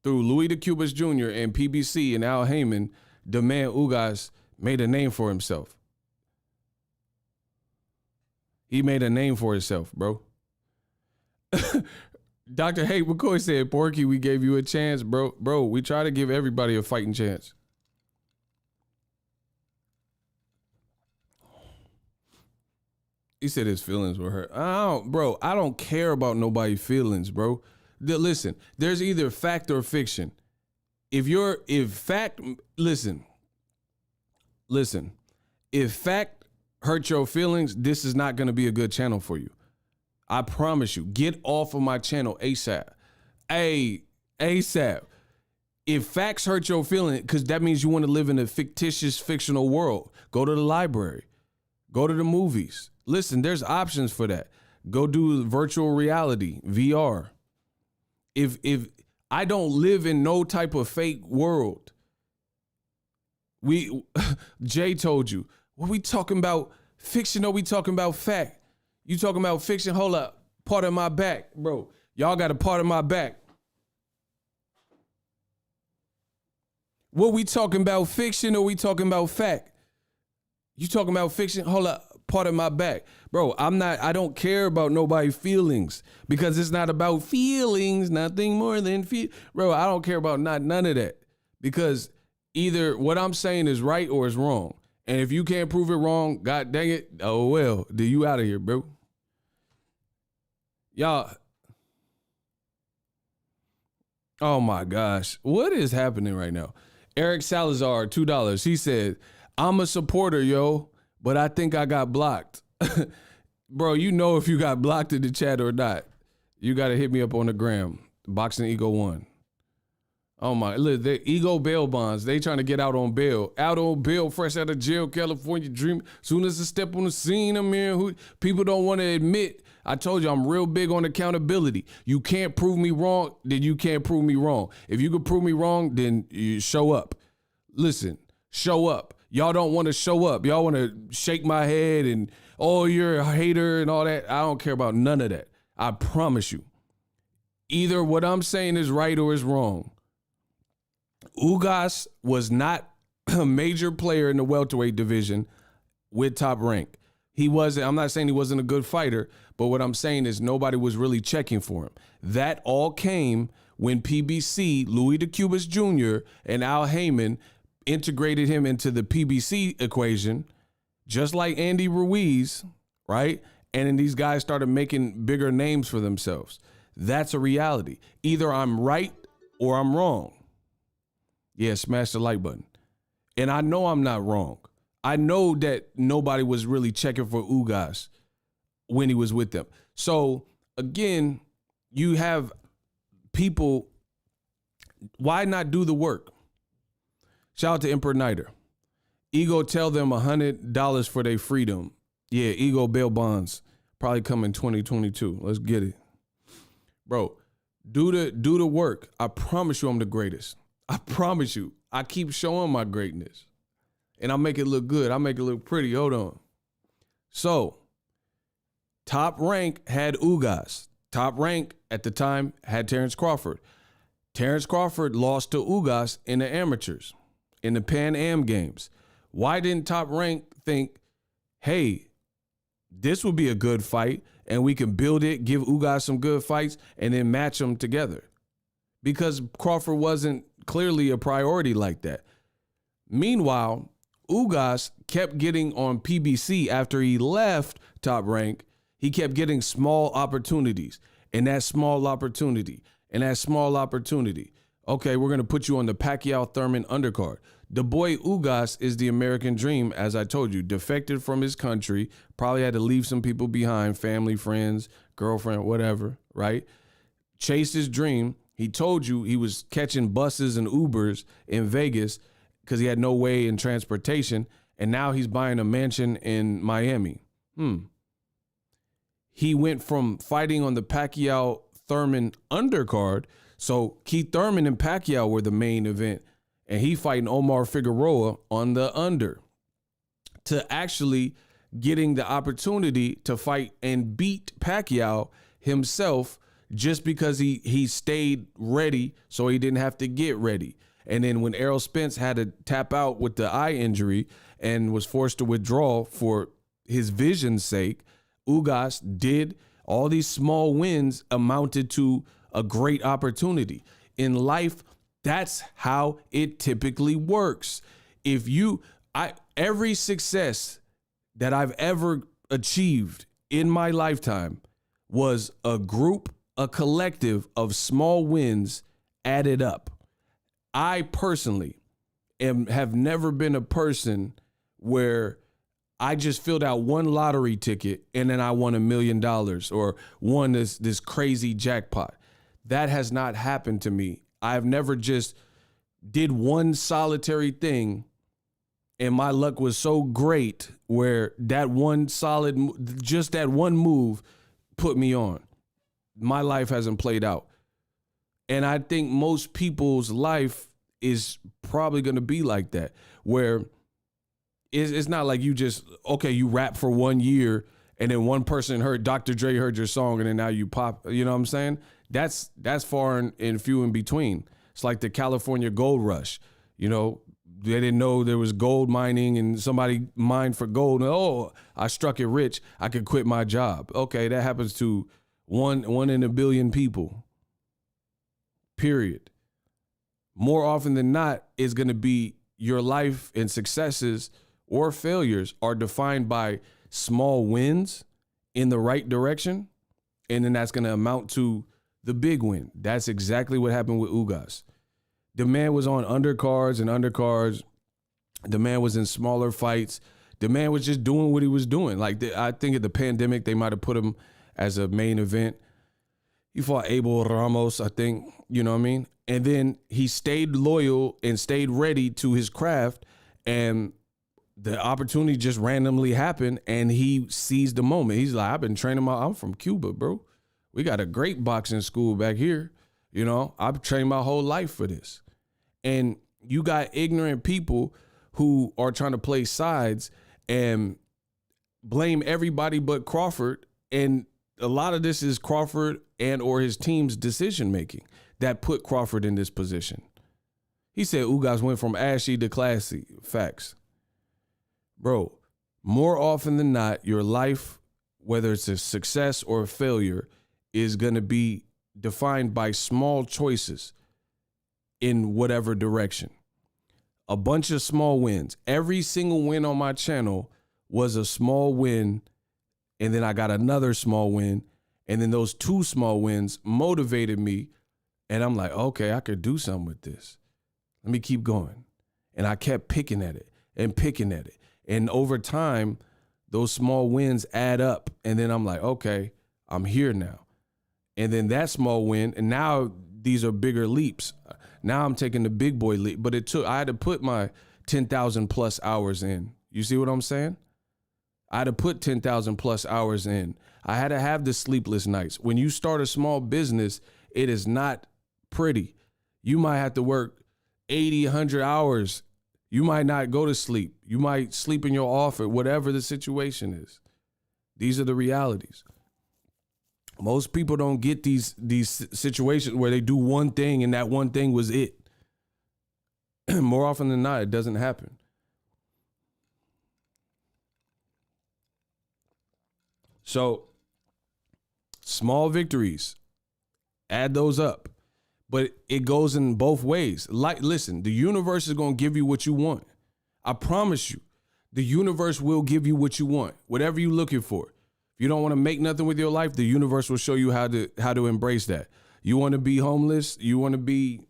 Through Louis the Cubas Jr. and PBC and Al Heyman, the man Ugas made a name for himself. He made a name for himself, bro. Dr. Hank McCoy said, Porky, we gave you a chance, bro. Bro, we try to give everybody a fighting chance. He said his feelings were hurt. I don't care about nobody's feelings, bro. Listen, there's either fact or fiction. If fact hurt your feelings, this is not going to be a good channel for you. I promise you. Get off of my channel ASAP. Hey, ASAP. If facts hurt your feelings, because that means you want to live in a fictitious, fictional world, go to the library. Go to the movies. Listen, there's options for that. Go do virtual reality, VR. If I don't live in no type of fake world, Jay told you, what we talking about fiction or we talking about fact? You talking about fiction? Hold up. Part of my back, bro. Y'all got a part of my back. What we talking about, fiction or we talking about fact? You talking about fiction? Hold up. Part of my back. Bro, I don't care about nobody's feelings because it's not about feelings, nothing more than Bro, I don't care about none of that because either what I'm saying is right or it's wrong. And if you can't prove it wrong, God dang it, oh well, then you out of here, bro. Y'all. Oh my gosh. What is happening right now? Eric Salazar, $2. He said, I'm a supporter, yo, but I think I got blocked. Bro, you know if you got blocked in the chat or not. You got to hit me up on the gram. Boxing Ego 1. Oh my, look, the Ego bail bonds. They trying to get out on bail. Out on bail, fresh out of jail, California dream. Soon as I step on the scene, I'm here. People don't want to admit. I told you I'm real big on accountability. You can't prove me wrong, then you can't prove me wrong. If you can prove me wrong, then you show up. Listen, show up. Y'all don't want to show up. Y'all want to shake my head and, oh, you're a hater and all that. I don't care about none of that. I promise you. Either what I'm saying is right or is wrong. Ugas was not a major player in the welterweight division with Top Rank. He wasn't, I'm not saying he wasn't a good fighter, but what I'm saying is nobody was really checking for him. That all came when PBC, Louis the Cubas Jr. and Al Heyman integrated him into the PBC equation, just like Andy Ruiz, right? And then these guys started making bigger names for themselves. That's a reality. Either I'm right or I'm wrong. Yeah, smash the like button. And I know I'm not wrong. I know that nobody was really checking for Ugas when he was with them. So again, you have people, why not do the work? Shout out to Emperor Niter. Ego tell them $100 for their freedom. Yeah, Ego bail bonds probably come in 2022. Let's get it. Bro, do the work. I promise you I'm the greatest. I promise you. I keep showing my greatness. And I make it look good. I make it look pretty. Hold on. So, Top Rank had Ugas. Top Rank at the time had Terrence Crawford. Terrence Crawford lost to Ugas in the amateurs, in the Pan Am games. Why didn't Top Rank think, hey, this would be a good fight and we can build it, give Ugas some good fights, and then match them together? Because Crawford wasn't clearly a priority like that. Meanwhile, Ugas kept getting on PBC after he left Top Rank. He kept getting small opportunities and that small opportunity and that small opportunity. Okay, we're going to put you on the Pacquiao-Thurman undercard. The boy Ugas is the American dream, as I told you. Defected from his country, probably had to leave some people behind, family, friends, girlfriend, whatever, right? Chased his dream. He told you he was catching buses and Ubers in Vegas because he had no way in transportation, and now he's buying a mansion in Miami. He went from fighting on the Pacquiao-Thurman undercard, so Keith Thurman and Pacquiao were the main event, and he fighting Omar Figueroa on the under, to actually getting the opportunity to fight and beat Pacquiao himself just because he stayed ready so he didn't have to get ready. And then when Errol Spence had to tap out with the eye injury and was forced to withdraw for his vision's sake, Ugas did all these small wins amounted to a great opportunity. In life, that's how it typically works. Every success that I've ever achieved in my lifetime was a collective of small wins added up. I personally have never been a person where I just filled out one lottery ticket and then I won $1 million or won this crazy jackpot. That has not happened to me. I've never just did one solitary thing and my luck was so great where that one move put me on. My life hasn't played out. And I think most people's life is probably going to be like that, where it's not like you just, you rap for 1 year and then one person heard, Dr. Dre heard your song and then now you pop, you know what I'm saying? That's far and few in between. It's like the California gold rush. You know, they didn't know there was gold mining and somebody mined for gold. Oh, I struck it rich. I could quit my job. Okay, that happens to one in a billion people. Period. More often than not, it's going to be your life and successes or failures are defined by small wins in the right direction, and then that's going to amount to the big win. That's exactly what happened with Ugas. The man was on undercards and undercards. The man was in smaller fights. The man was just doing what he was doing. Like, I think at the pandemic, they might have put him as a main event. He fought Abel Ramos, I think, you know what I mean? And then he stayed loyal and stayed ready to his craft, and the opportunity just randomly happened, and he seized the moment. He's like, I've been training I'm from Cuba, bro. We got a great boxing school back here. You know, I've trained my whole life for this. And you got ignorant people who are trying to play sides and blame everybody but Crawford. And a lot of this is Crawford and or his team's decision making that put Crawford in this position. He said Ugas went from ashy to classy. Facts. Bro, more often than not, your life, whether it's a success or a failure, is going to be defined by small choices in whatever direction. A bunch of small wins. Every single win on my channel was a small win, and then I got another small win, and then those two small wins motivated me, and I'm like, okay, I could do something with this. Let me keep going. And I kept picking at it and picking at it. And over time, those small wins add up, and then I'm like, okay, I'm here now. And then that small win, and now these are bigger leaps. Now I'm taking the big boy leap, but I had to put my 10,000 plus hours in. You see what I'm saying? I had to put 10,000 plus hours in. I had to have the sleepless nights. When you start a small business, it is not pretty. You might have to work 80, 100 hours. You might not go to sleep. You might sleep in your office, whatever the situation is. These are the realities. Most people don't get these situations where they do one thing and that one thing was it. More often than not, it doesn't happen. So, small victories, add those up. But it goes in both ways. Like, listen, the universe is going to give you what you want. I promise you, the universe will give you what you want, whatever you're looking for. If you don't want to make nothing with your life, the universe will show you how to embrace that. You want to be homeless, you want to be,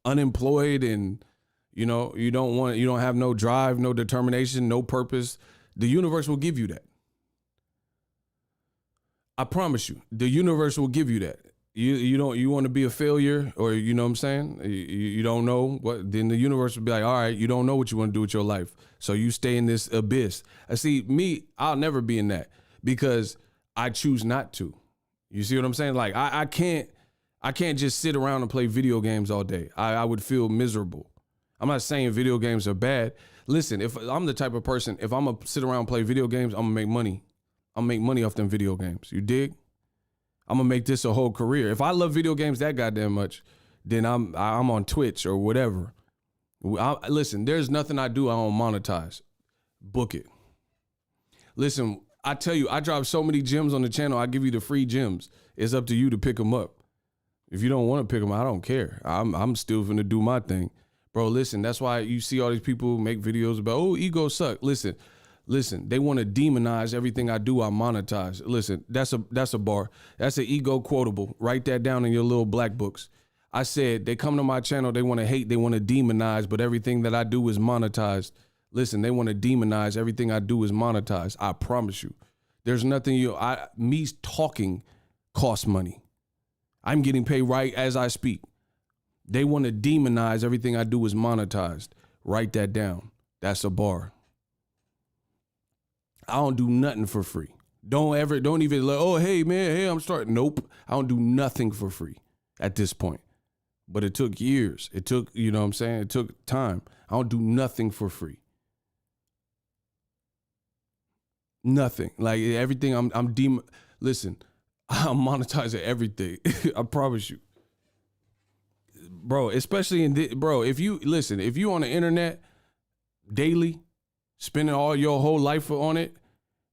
unemployed and, You know, you don't have no drive, no determination, no purpose. The universe will give you that. I promise you, the universe will give you that. You want to be a failure, or you know what I'm saying? You don't know what, then the universe will be like, all right, you don't know what you want to do with your life. So you stay in this abyss. I see me, I'll never be in that because I choose not to. You see what I'm saying? Like I can't just sit around and play video games all day. I would feel miserable. I'm not saying video games are bad. Listen, if I'm the type of person, if I'm gonna sit around and play video games, I'm gonna make money. I'm gonna make money off them video games. You dig? I'm gonna make this a whole career. If I love video games that goddamn much, then I'm on Twitch or whatever. Listen, there's nothing I do I don't monetize. Book it. Listen, I tell you, I drop so many gems on the channel. I give you the free gems. It's up to you to pick them up. If you don't want to pick them, I don't care. I'm still finna do my thing, bro. Listen, that's why you see all these people make videos about, oh, ego suck. Listen, they want to demonize everything I do. I monetize. Listen, that's a bar. That's an ego quotable. Write that down in your little black books. I said they come to my channel. They want to hate. They want to demonize. But everything that I do is monetized. Listen, they want to demonize. Everything I do is monetized. I promise you. There's nothing me talking costs money. I'm getting paid right as I speak. They want to demonize. Everything I do is monetized. Write that down. That's a bar. I don't do nothing for free. Don't even like, oh, hey, man, hey, I'm starting. Nope. I don't do nothing for free at this point. But it took years. It took, you know what I'm saying? It took time. I don't do nothing for free. Nothing. Like everything listen, I'm monetizing everything. I promise you. Bro, especially if you on the internet daily, spending all your whole life on it,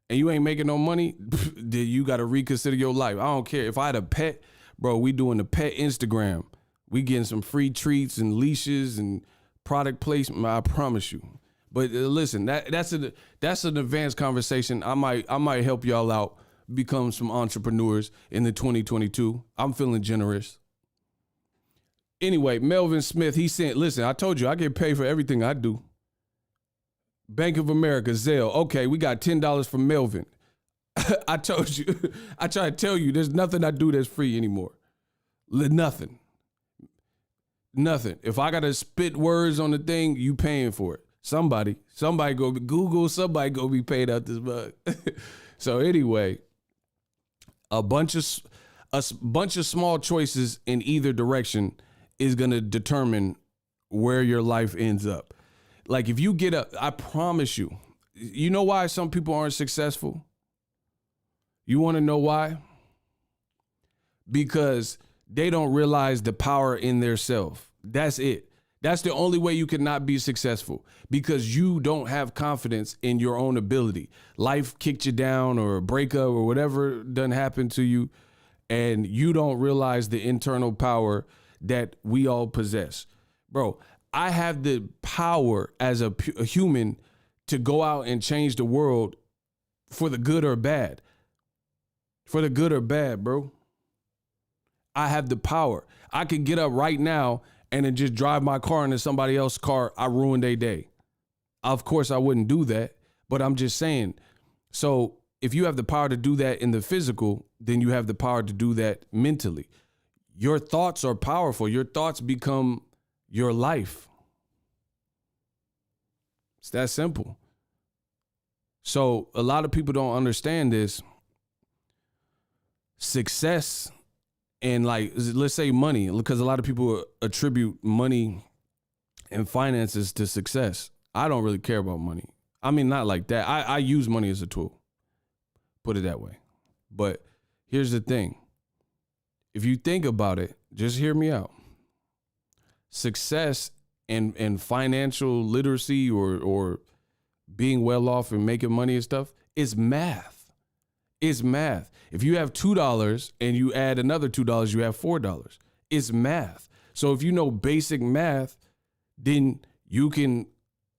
and you ain't making no money, then you got to reconsider your life. I don't care. If I had a pet, bro, we doing the pet Instagram. We getting some free treats and leashes and product placement. I promise you. But listen, that's an advanced conversation. I might help y'all out, become some entrepreneurs in the 2022. I'm feeling generous. Anyway, Melvin Smith, he said, listen, I told you I get paid for everything I do. Bank of America, Zelle. Okay, we got $10 from Melvin. I told you. I try to tell you, there's nothing I do that's free anymore. Nothing. If I got to spit words on the thing, you paying for it. Somebody go Google, somebody go be paid out this mug. So anyway, a bunch of small choices in either direction is going to determine where your life ends up. Like if you get up, I promise you, you know why some people aren't successful? You want to know why? Because they don't realize the power in their self. That's it. That's the only way you can not be successful, because you don't have confidence in your own ability. Life kicked you down, or a breakup or whatever done happened to you, and you don't realize the internal power that we all possess. Bro, I have the power as a human to go out and change the world for the good or bad. For the good or bad, bro. I have the power. I could get up right now and then just drive my car into somebody else's car. I ruined their day. Of course, I wouldn't do that, but I'm just saying. So if you have the power to do that in the physical, then you have the power to do that mentally. Your thoughts are powerful. Your thoughts become your life. It's that simple. So a lot of people don't understand this. Success and, like, let's say money, because a lot of people attribute money and finances to success. I don't really care about money. I mean, not like that. I use money as a tool. Put it that way. But here's the thing. If you think about it, just hear me out. Success and financial literacy or being well off and making money and stuff is math. It's math. If you have $2 and you add another $2, you have $4. It's math. So if you know basic math, then you can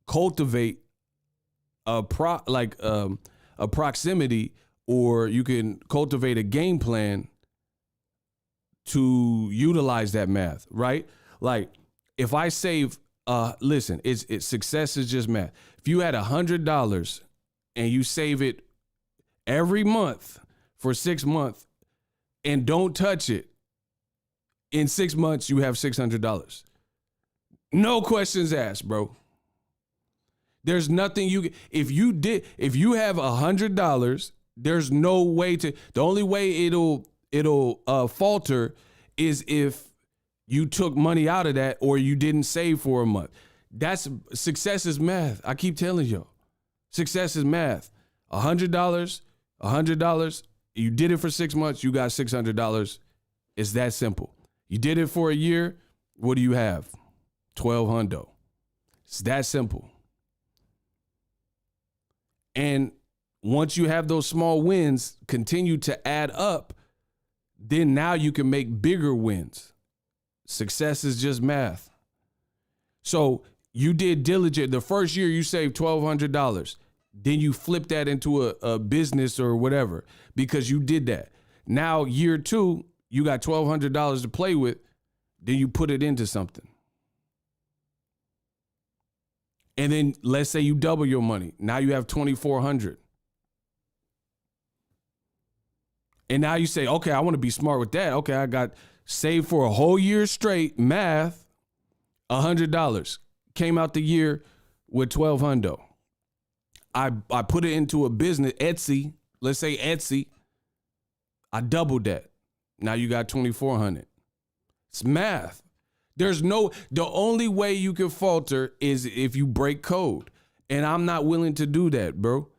cultivate a proximity, or you can cultivate a game plan to utilize that math, right? Like if I save listen, it's success is just math. If you had $100 and you save it every month for 6 months and don't touch it, in 6 months you have $600. No questions asked, bro. There's nothing if you have $100, there's no way the only way it'll falter is if you took money out of that or you didn't save for a month. Success is math. I keep telling you, success is math. $100, you did it for 6 months, you got $600. It's that simple. You did it for a year, what do you have? $1,200. It's that simple. And once you have those small wins continue to add up, then now you can make bigger wins. Success is just math. So you did diligent. The first year you saved $1,200. Then you flip that into a business or whatever because you did that. Now year 2, you got $1,200 to play with. Then you put it into something. And then let's say you double your money. Now you have $2,400. And now you say, okay, I want to be smart with that. Okay, I got saved for a whole year straight, math, $100. Came out the year with $1,200. I put it into a business, Etsy. Let's say Etsy. I doubled that. Now you got $2,400. It's math. The only way you can falter is if you break code. And I'm not willing to do that, bro.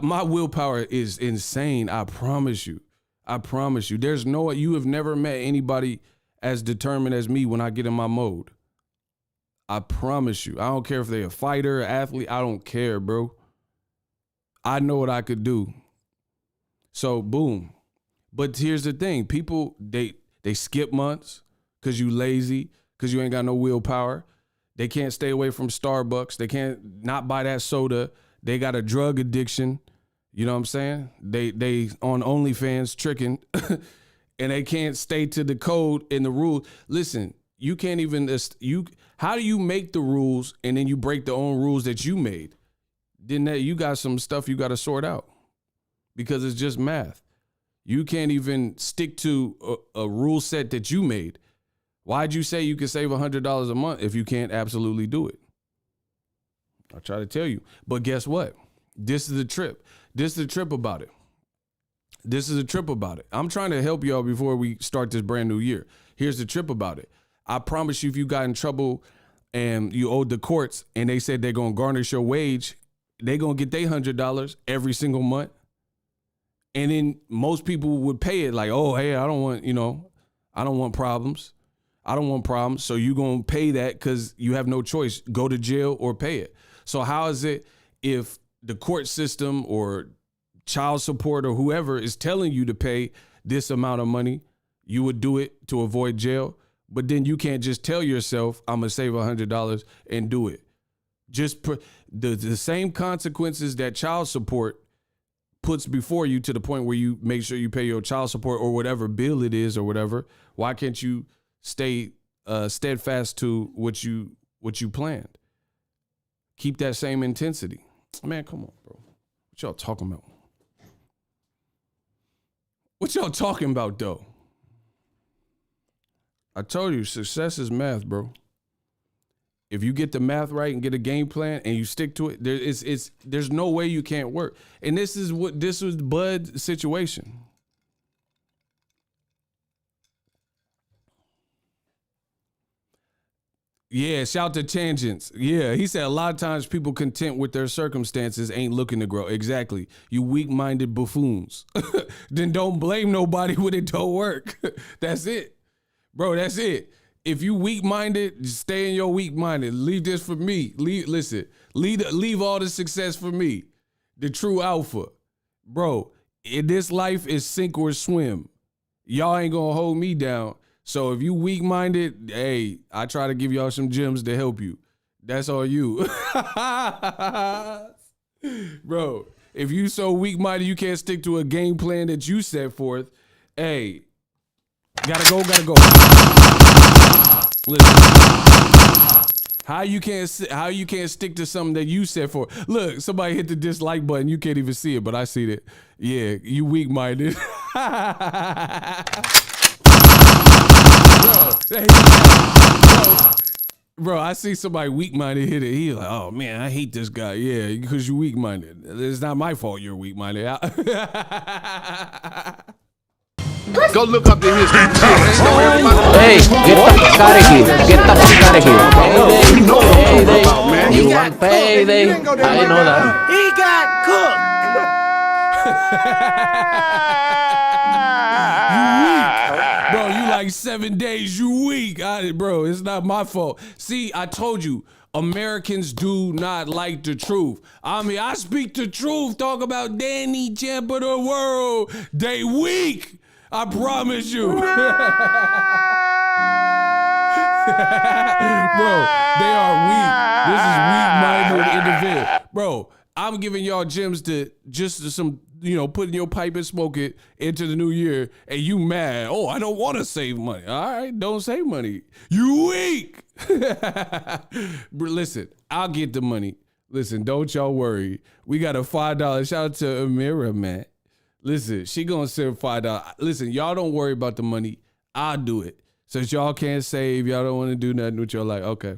My willpower is insane. I promise you. You have never met anybody as determined as me when I get in my mode. I promise you. I don't care if they're a fighter, athlete. I don't care, bro. I know what I could do. So boom. But here's the thing. People, they skip months because you lazy, because you ain't got no willpower. They can't stay away from Starbucks. They can't not buy that soda. They got a drug addiction. You know what I'm saying? They on OnlyFans tricking and they can't stay to the code and the rule. Listen, you can't even, how do you make the rules and then you break the own rules that you made? Then you got some stuff you got to sort out because it's just math. You can't even stick to a rule set that you made. Why'd you say you could save $100 a month if you can't absolutely do it? I'll try to tell you. But guess what? This is the trip. This is the trip about it. I'm trying to help y'all before we start this brand new year. Here's the trip about it. I promise you, if you got in trouble and you owed the courts and they said they're going to garnish your wage, they're going to get their $100 every single month. And then most people would pay it like, oh, hey, I don't want problems. So you're going to pay that because you have no choice. Go to jail or pay it. So how is it if the court system or child support or whoever is telling you to pay this amount of money, you would do it to avoid jail? But then you can't just tell yourself, I'm going to save $100 and do it. Just the same consequences that child support puts before you to the point where you make sure you pay your child support or whatever bill it is or whatever. Why can't you stay steadfast to what you planned? Keep that same intensity. Man, come on, bro. What y'all talking about? What y'all talking about, though? I told you, success is math, bro. If you get the math right and get a game plan and you stick to it, there's no way you can't work. And this was Bud's situation. Yeah, shout to Tangents. Yeah, he said a lot of times people content with their circumstances ain't looking to grow. Exactly. You weak-minded buffoons. Then don't blame nobody when it don't work. That's it. Bro, that's it. If you weak-minded, just stay in your weak-minded. Leave this for me. Leave all the success for me. The true alpha. Bro, in this life is sink or swim. Y'all ain't gonna hold me down. So if you weak-minded, hey, I try to give y'all some gems to help you. That's all you. Bro, if you so weak-minded you can't stick to a game plan that you set forth, hey, gotta go. Listen, How you can't stick to something that you said for? Look, somebody hit the dislike button. You can't even see it, but I see it. Yeah, you weak-minded. Bro, I see somebody weak-minded hit it. He's like, oh, man, I hate this guy. Yeah, because you're weak-minded. It's not my fault you're weak-minded. Go look up the history. Hey, get the fuck out of here. Get the fuck out of here. Payday. You want payday? I know that. He got cooked. Bro, you like 7 days, you weak. Bro, it's not my fault. See, I told you, Americans do not like the truth. I mean, I speak the truth. Talk about Danny, champ of the world. They weak. I promise you. Bro, they are weak. This is weak-minded individual. Bro, I'm giving y'all gems to just some, putting your pipe and smoke it into the new year, and you mad. Oh, I don't want to save money. All right, don't save money. You weak. Listen, I'll get the money. Listen, don't y'all worry. We got a $5. Shout out to Amira, man. Listen, she gonna send $5. Listen, y'all don't worry about the money. I'll do it. Since y'all can't save, y'all don't want to do nothing with your life. Okay.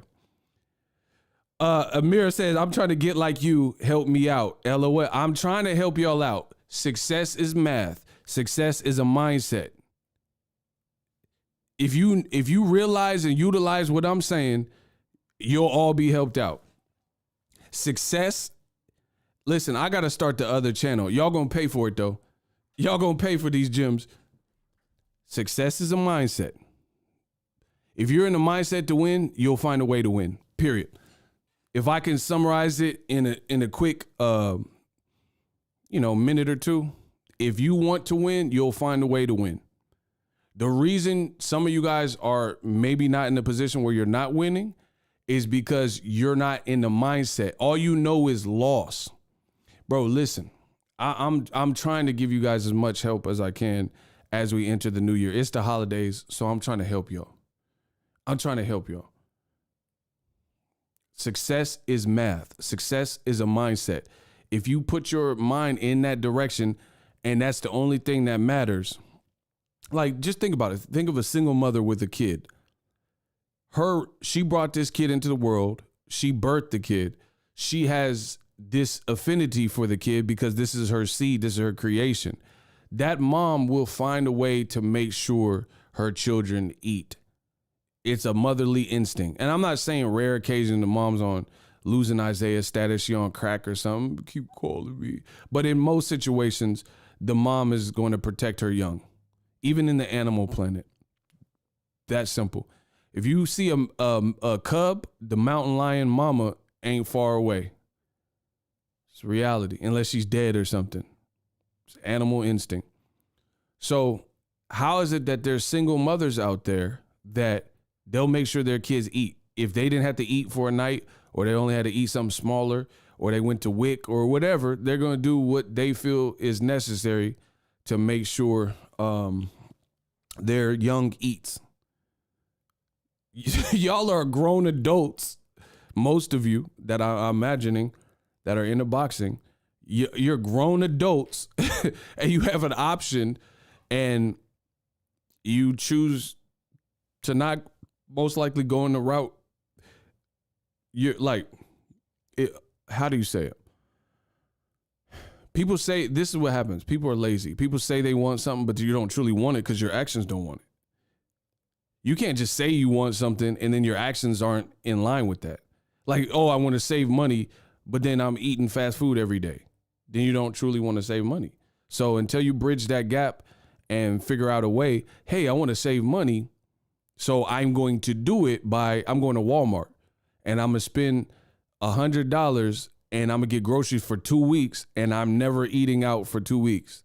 Amira says, I'm trying to get like you. Help me out. LOL. I'm trying to help y'all out. Success is math. Success is a mindset. If you realize and utilize what I'm saying, you'll all be helped out. Success. Listen, I got to start the other channel. Y'all gonna pay for it though. Y'all gonna pay for these gems. Success is a mindset. If you're in the mindset to win, you'll find a way to win, period. If I can summarize it in a quick, minute or two, if you want to win, you'll find a way to win. The reason some of you guys are maybe not in the position where you're not winning is because you're not in the mindset. All you know is loss. Bro, listen, I'm trying to give you guys as much help as I can as we enter the new year. It's the holidays, so I'm trying to help y'all. Success is math. Success is a mindset. If you put your mind in that direction and that's the only thing that matters, like just think about it. Think of a single mother with a kid. She brought this kid into the world. She birthed the kid. She has this affinity for the kid because this is her seed, this is her creation. That mom will find a way to make sure her children eat. It's a motherly instinct. And I'm not saying rare occasion the mom's on losing Isaiah status, she on crack or something, keep calling me. But in most situations, the mom is going to protect her young, even in the animal planet. That simple. If you see a cub, the mountain lion mama ain't far away. It's reality, unless she's dead or something. It's animal instinct. So how is it that there's single mothers out there that they'll make sure their kids eat? If they didn't have to eat for a night, or they only had to eat something smaller, or they went to WIC or whatever, they're going to do what they feel is necessary to make sure their young eats. Y'all are grown adults, most of you that I'm imagining that are into boxing. You're grown adults and you have an option and you choose to not most likely go in the route. You're like, how do you say it? People say, this is what happens. People are lazy. People say they want something, but you don't truly want it because your actions don't want it. You can't just say you want something and then your actions aren't in line with that. Like, oh, I want to save money, but then I'm eating fast food every day. Then you don't truly want to save money. So until you bridge that gap and figure out a way, hey, I want to save money, so I'm going to do it I'm going to Walmart and I'm going to spend $100 and I'm going to get groceries for 2 weeks and I'm never eating out for 2 weeks.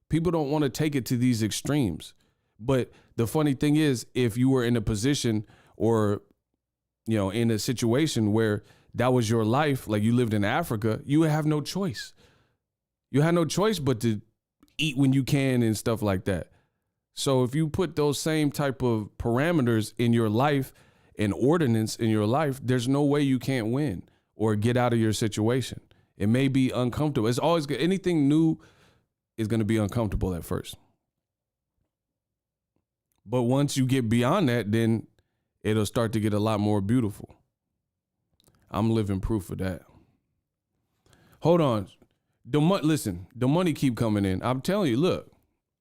People don't want to take it to these extremes. But the funny thing is, if you were in a position or, in a situation where that was your life, like you lived in Africa, you have no choice. You have no choice but to eat when you can and stuff like that. So if you put those same type of parameters in your life an ordinance in your life, there's no way you can't win or get out of your situation. It may be uncomfortable. It's always good. Anything new is going to be uncomfortable at first. But once you get beyond that, then it'll start to get a lot more beautiful. I'm living proof of that. Hold on. Listen, the money keep coming in. I'm telling you, look,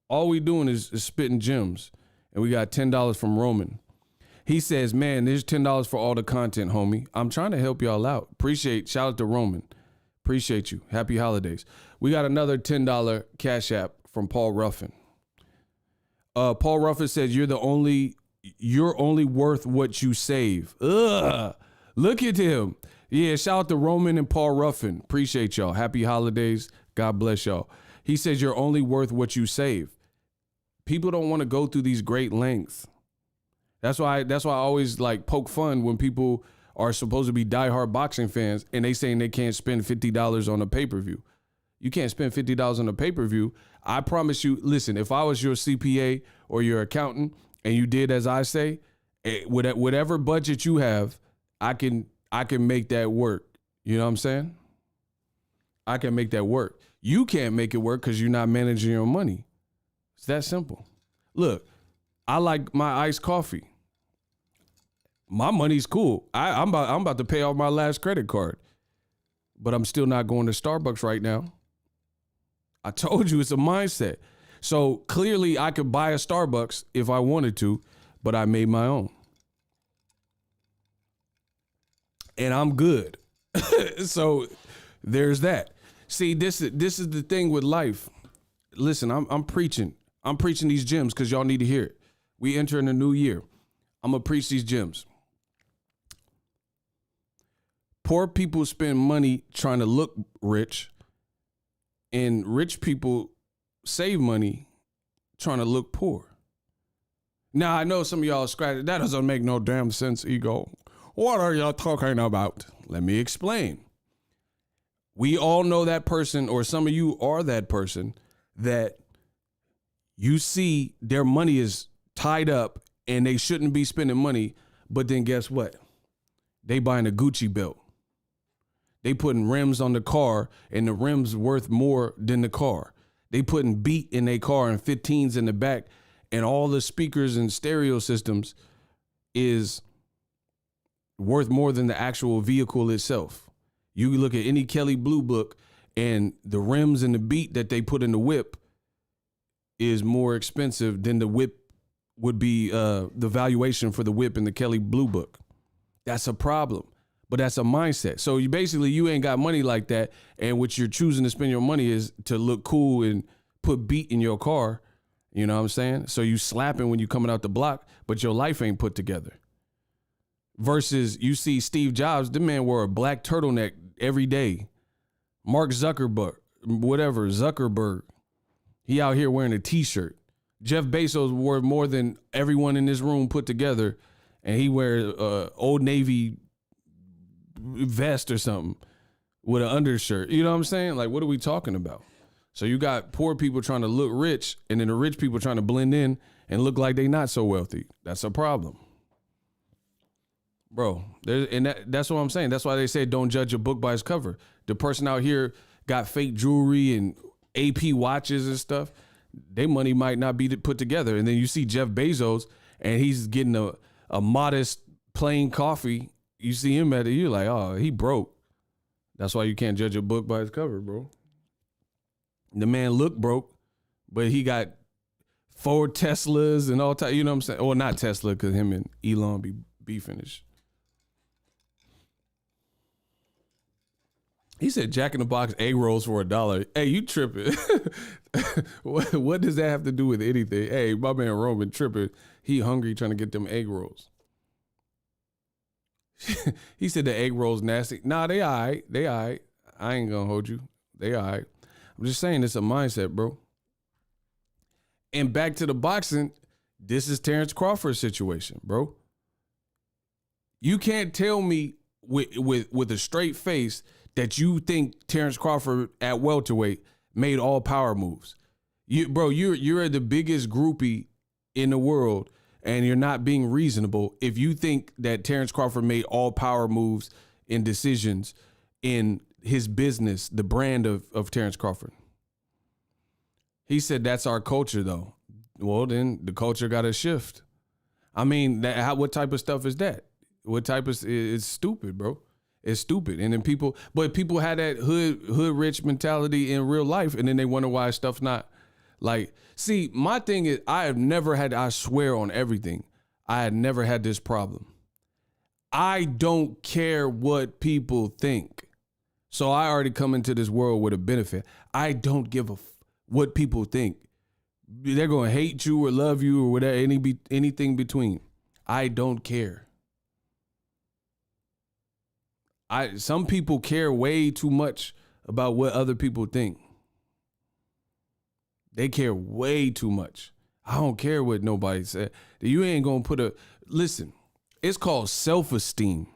all we doing is spitting gems. And we got $10 from Roman. He says, man, there's $10 for all the content, homie. I'm trying to help y'all out. Shout out to Roman. Appreciate you. Happy holidays. We got another $10 Cash App from Paul Ruffin. Paul Ruffin says, you're only worth what you save. Ugh. Look at him. Yeah, shout out to Roman and Paul Ruffin. Appreciate y'all. Happy holidays. God bless y'all. He says, you're only worth what you save. People don't want to go through these great lengths. That's why I always like poke fun when people are supposed to be diehard boxing fans and they saying they can't spend $50 on a pay-per-view. You can't spend $50 on a pay-per-view. I promise you, listen, if I was your CPA or your accountant and you did as I say, whatever budget you have, I can make that work. You know what I'm saying? I can make that work. You can't make it work because you're not managing your money. It's that simple. Look, I like my iced coffee. My money's cool. I'm about to pay off my last credit card, but I'm still not going to Starbucks right now. I told you it's a mindset. So clearly I could buy a Starbucks if I wanted to, but I made my own. And I'm good. So there's that. See, this is the thing with life. Listen, I'm preaching. I'm preaching these gems because y'all need to hear it. We enter in a new year. I'm going to preach these gems. Poor people spend money trying to look rich, and rich people save money trying to look poor. Now, I know some of y'all scratch. That doesn't make no damn sense, Ego. What are y'all talking about? Let me explain. We all know that person, or some of you are that person, that you see their money is tied up and they shouldn't be spending money, but then guess what? They buying a Gucci belt. They putting rims on the car and the rims worth more than the car. They putting beat in their car and 15s in the back, and all the speakers and stereo systems is worth more than the actual vehicle itself. You look at any Kelly Blue Book and the rims and the beat that they put in the whip is more expensive than the whip would be, the valuation for the whip in the Kelly Blue Book. That's a problem, but that's a mindset. So you ain't got money like that, and what you're choosing to spend your money is to look cool and put beat in your car. You know what I'm saying? So you slapping when you coming out the block, but your life ain't put together. Versus you see Steve Jobs, the man wore a black turtleneck every day. Mark Zuckerberg, he out here wearing a t-shirt. Jeff Bezos wore more than everyone in this room put together, and he wears Old Navy vest or something with an undershirt. You know what I'm saying? Like, what are we talking about? So you got poor people trying to look rich, and then the rich people trying to blend in and look like they not so wealthy. That's a problem. Bro, that's what I'm saying. That's why they say don't judge a book by its cover. The person out here got fake jewelry and AP watches and stuff. Their money might not be put together. And then you see Jeff Bezos and he's getting a modest plain coffee. You see him at it, you're like, oh, he broke. That's why you can't judge a book by its cover, bro. The man looked broke, but he got 4 Teslas and all type. You know what I'm saying? Or not Tesla, because him and Elon be beefing. He said Jack in the Box egg rolls for $1. Hey, you tripping. What does that have to do with anything? Hey, my man Roman tripping. He hungry trying to get them egg rolls. He said the egg rolls nasty. Nah, they all right. They all right. I ain't gonna hold you. They all right. I'm just saying it's a mindset, bro. And back to the boxing, this is Terrence Crawford's situation, bro. You can't tell me with a straight face that you think Terrence Crawford at welterweight made all power moves. You're the biggest groupie in the world, and you're not being reasonable if you think that Terrence Crawford made all power moves and decisions in his business, the brand of Terrence Crawford. He said that's our culture, though. Well, then the culture got to shift. I mean, what type of stuff is that? What type of, it's stupid, bro. It's stupid. And then people had that hood rich mentality in real life, and then they wonder why stuff's not like, see, my thing is I swear on everything, I had never had this problem. I don't care what people think. So I already come into this world with a benefit. I don't give what people think. They're going to hate you or love you or whatever, anything between. I don't care. Some people care way too much about what other people think. They care way too much. I don't care what nobody said. You ain't going to listen, it's called self-esteem.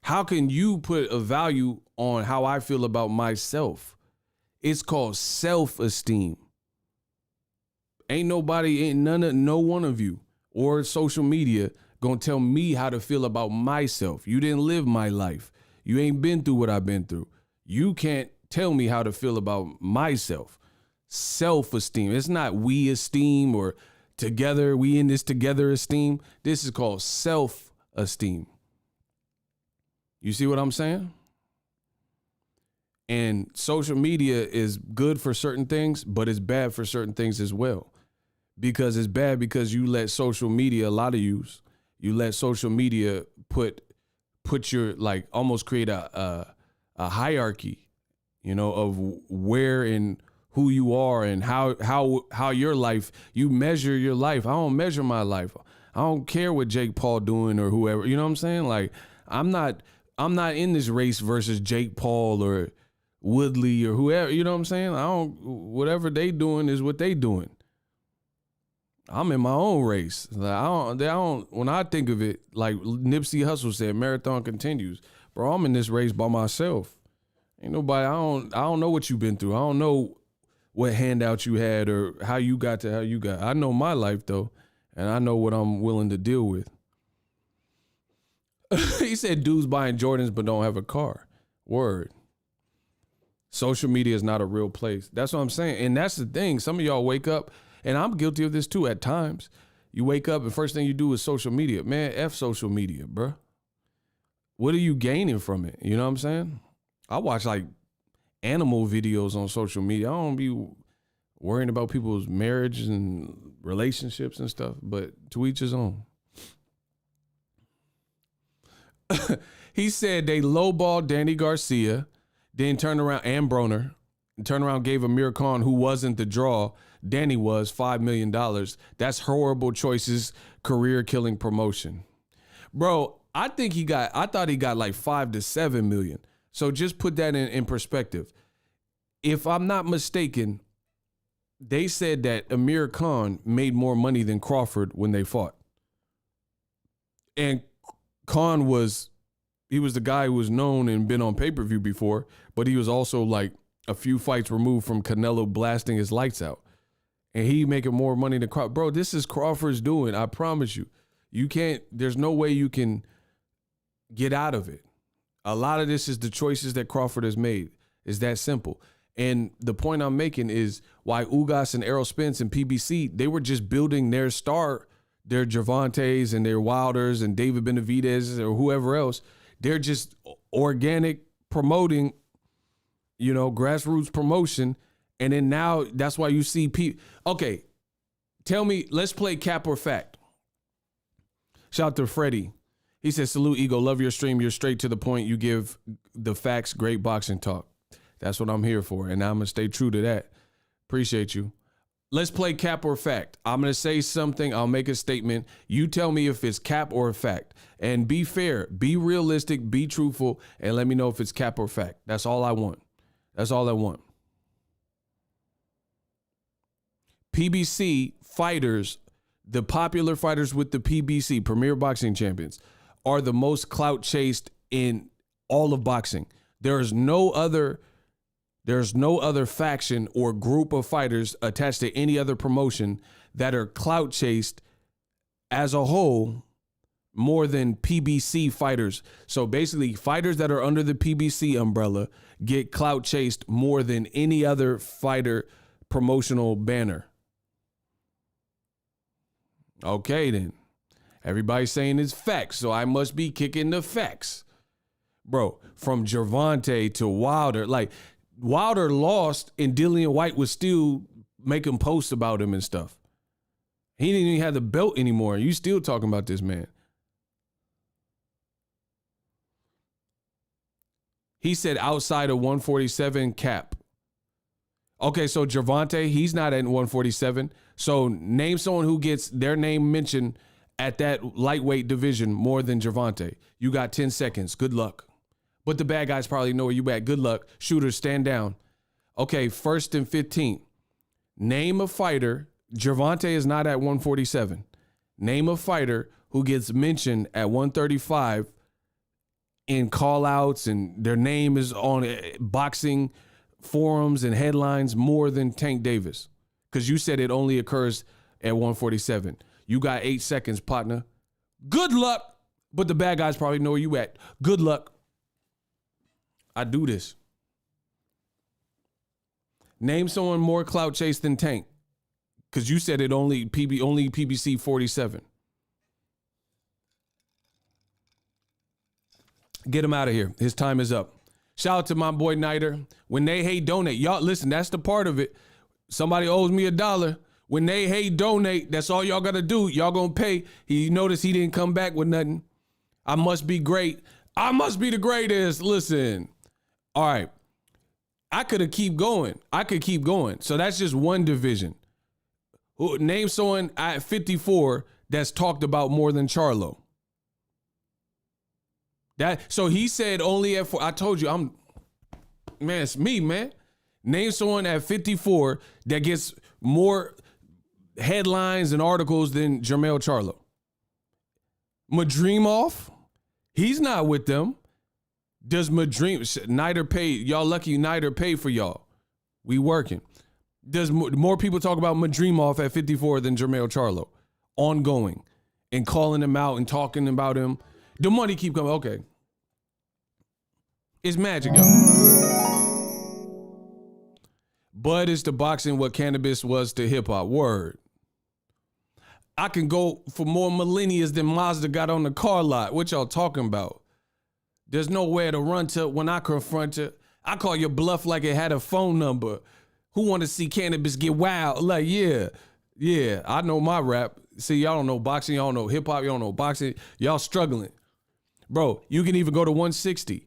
How can you put a value on how I feel about myself? It's called self-esteem. No one of you or social media gonna tell me how to feel about myself. You didn't live my life. You ain't been through what I've been through. You can't tell me how to feel about myself. Self-esteem. It's not we esteem or together, we in this together esteem. This is called self-esteem. You see what I'm saying? And social media is good for certain things, but it's bad for certain things as well. Because it's bad because you let social media, a lot of you let social media put your, like, almost create a hierarchy, of where and who you are and how your life, you measure your life. I don't measure my life. I don't care what Jake Paul doing or whoever, you know what I'm saying? Like, I'm not in this race versus Jake Paul or Woodley or whoever, you know what I'm saying? Whatever they doing is what they doing. I'm in my own race. Like, when I think of it, like Nipsey Hussle said, marathon continues. Bro, I'm in this race by myself. Ain't nobody, I don't know what you've been through. I don't know what handout you had or how you got to how you got. I know my life though, and I know what I'm willing to deal with. He said dudes buying Jordans but don't have a car. Word. Social media is not a real place. That's what I'm saying. And that's the thing. Some of y'all wake up, and I'm guilty of this too at times. You wake up and first thing you do is social media. Man, F social media, bro. What are you gaining from it? You know what I'm saying? I watch like animal videos on social media. I don't be worrying about people's marriage and relationships and stuff, but to each his own. He said they lowballed Danny Garcia, then turned around, and Broner, turned around, gave Amir Khan, who wasn't the draw, Danny was, $5 million. That's horrible choices, career-killing promotion. Bro, I thought he got like 5 to 7 million. So just put that in perspective. If I'm not mistaken, they said that Amir Khan made more money than Crawford when they fought. And Khan was the guy who was known and been on pay-per-view before, but he was also like a few fights removed from Canelo blasting his lights out. And he making more money than Crawford. Bro, this is Crawford's doing. I promise you. There's no way you can get out of it. A lot of this is the choices that Crawford has made. It's that simple. And the point I'm making is why Ugas and Errol Spence and PBC, they were just building their star, their Gervantes and their Wilders and David Benavidez or whoever else. They're just organic promoting, grassroots promotion. And then now that's why you see people. Okay, tell me, let's play cap or fact. Shout out to Freddie. He says, salute, Ego. Love your stream. You're straight to the point. You give the facts, great boxing talk. That's what I'm here for. And I'm going to stay true to that. Appreciate you. Let's play cap or fact. I'm going to say something. I'll make a statement. You tell me if it's cap or fact. And be fair, be realistic, be truthful, and let me know if it's cap or fact. That's all I want. That's all I want. PBC fighters, the popular fighters with the PBC, Premier Boxing Champions, are the most clout chased in all of boxing. There's no other faction or group of fighters attached to any other promotion that are clout chased as a whole more than PBC fighters. So basically, fighters that are under the PBC umbrella get clout chased more than any other fighter promotional banner. Okay, then. Everybody's saying it's facts, so I must be kicking the facts. Bro, from Gervonta to Wilder, like Wilder lost and Dillian White was still making posts about him and stuff. He didn't even have the belt anymore. You still talking about this man. He said outside of 147 cap. Okay, so Gervonta, he's not at 147. So name someone who gets their name mentioned at that lightweight division more than Gervonta. You got 10 seconds. Good luck. But the bad guys probably know where you at. Good luck. Shooters, stand down. Okay, 1st and 15. Name a fighter. Gervonta is not at 147. Name a fighter who gets mentioned at 135 in call-outs and their name is on boxing forums and headlines more than Tank Davis. Because you said it only occurs at 147. You got 8 seconds, partner. Good luck. But the bad guys probably know where you at. Good luck. I do this. Name someone more clout chase than Tank. Because you said it only PBC 47. Get him out of here. His time is up. Shout out to my boy Niter. When they hate, donate. Y'all, listen, that's the part of it. Somebody owes me $1. When they hate, donate. That's all y'all got to do. Y'all going to pay. He noticed he didn't come back with nothing. I must be great. I must be the greatest. Listen. All right. I could keep going. So that's just one division. Name someone at 54 that's talked about more than Charlo. So he said only at 4. I told you, it's me, man. Name someone at 54 that gets more headlines and articles than Jermell Charlo. Madrimov, he's not with them. Does Niter pay? Y'all lucky Niter pay for y'all. We working. Does more people talk about Madrimov at 54 than Jermell Charlo? Ongoing. And calling him out and talking about him. The money keep coming. Okay. It's magic, y'all. Bud is to boxing what cannabis was to hip hop. Word. I can go for more millennia than Mazda got on the car lot. What y'all talking about? There's nowhere to run to when I confront you. I call your bluff like it had a phone number. Who want to see cannabis get wild? Like, yeah, I know my rap. See, y'all don't know boxing. Y'all don't know hip hop. Y'all don't know boxing. Y'all struggling. Bro, you can even go to 160.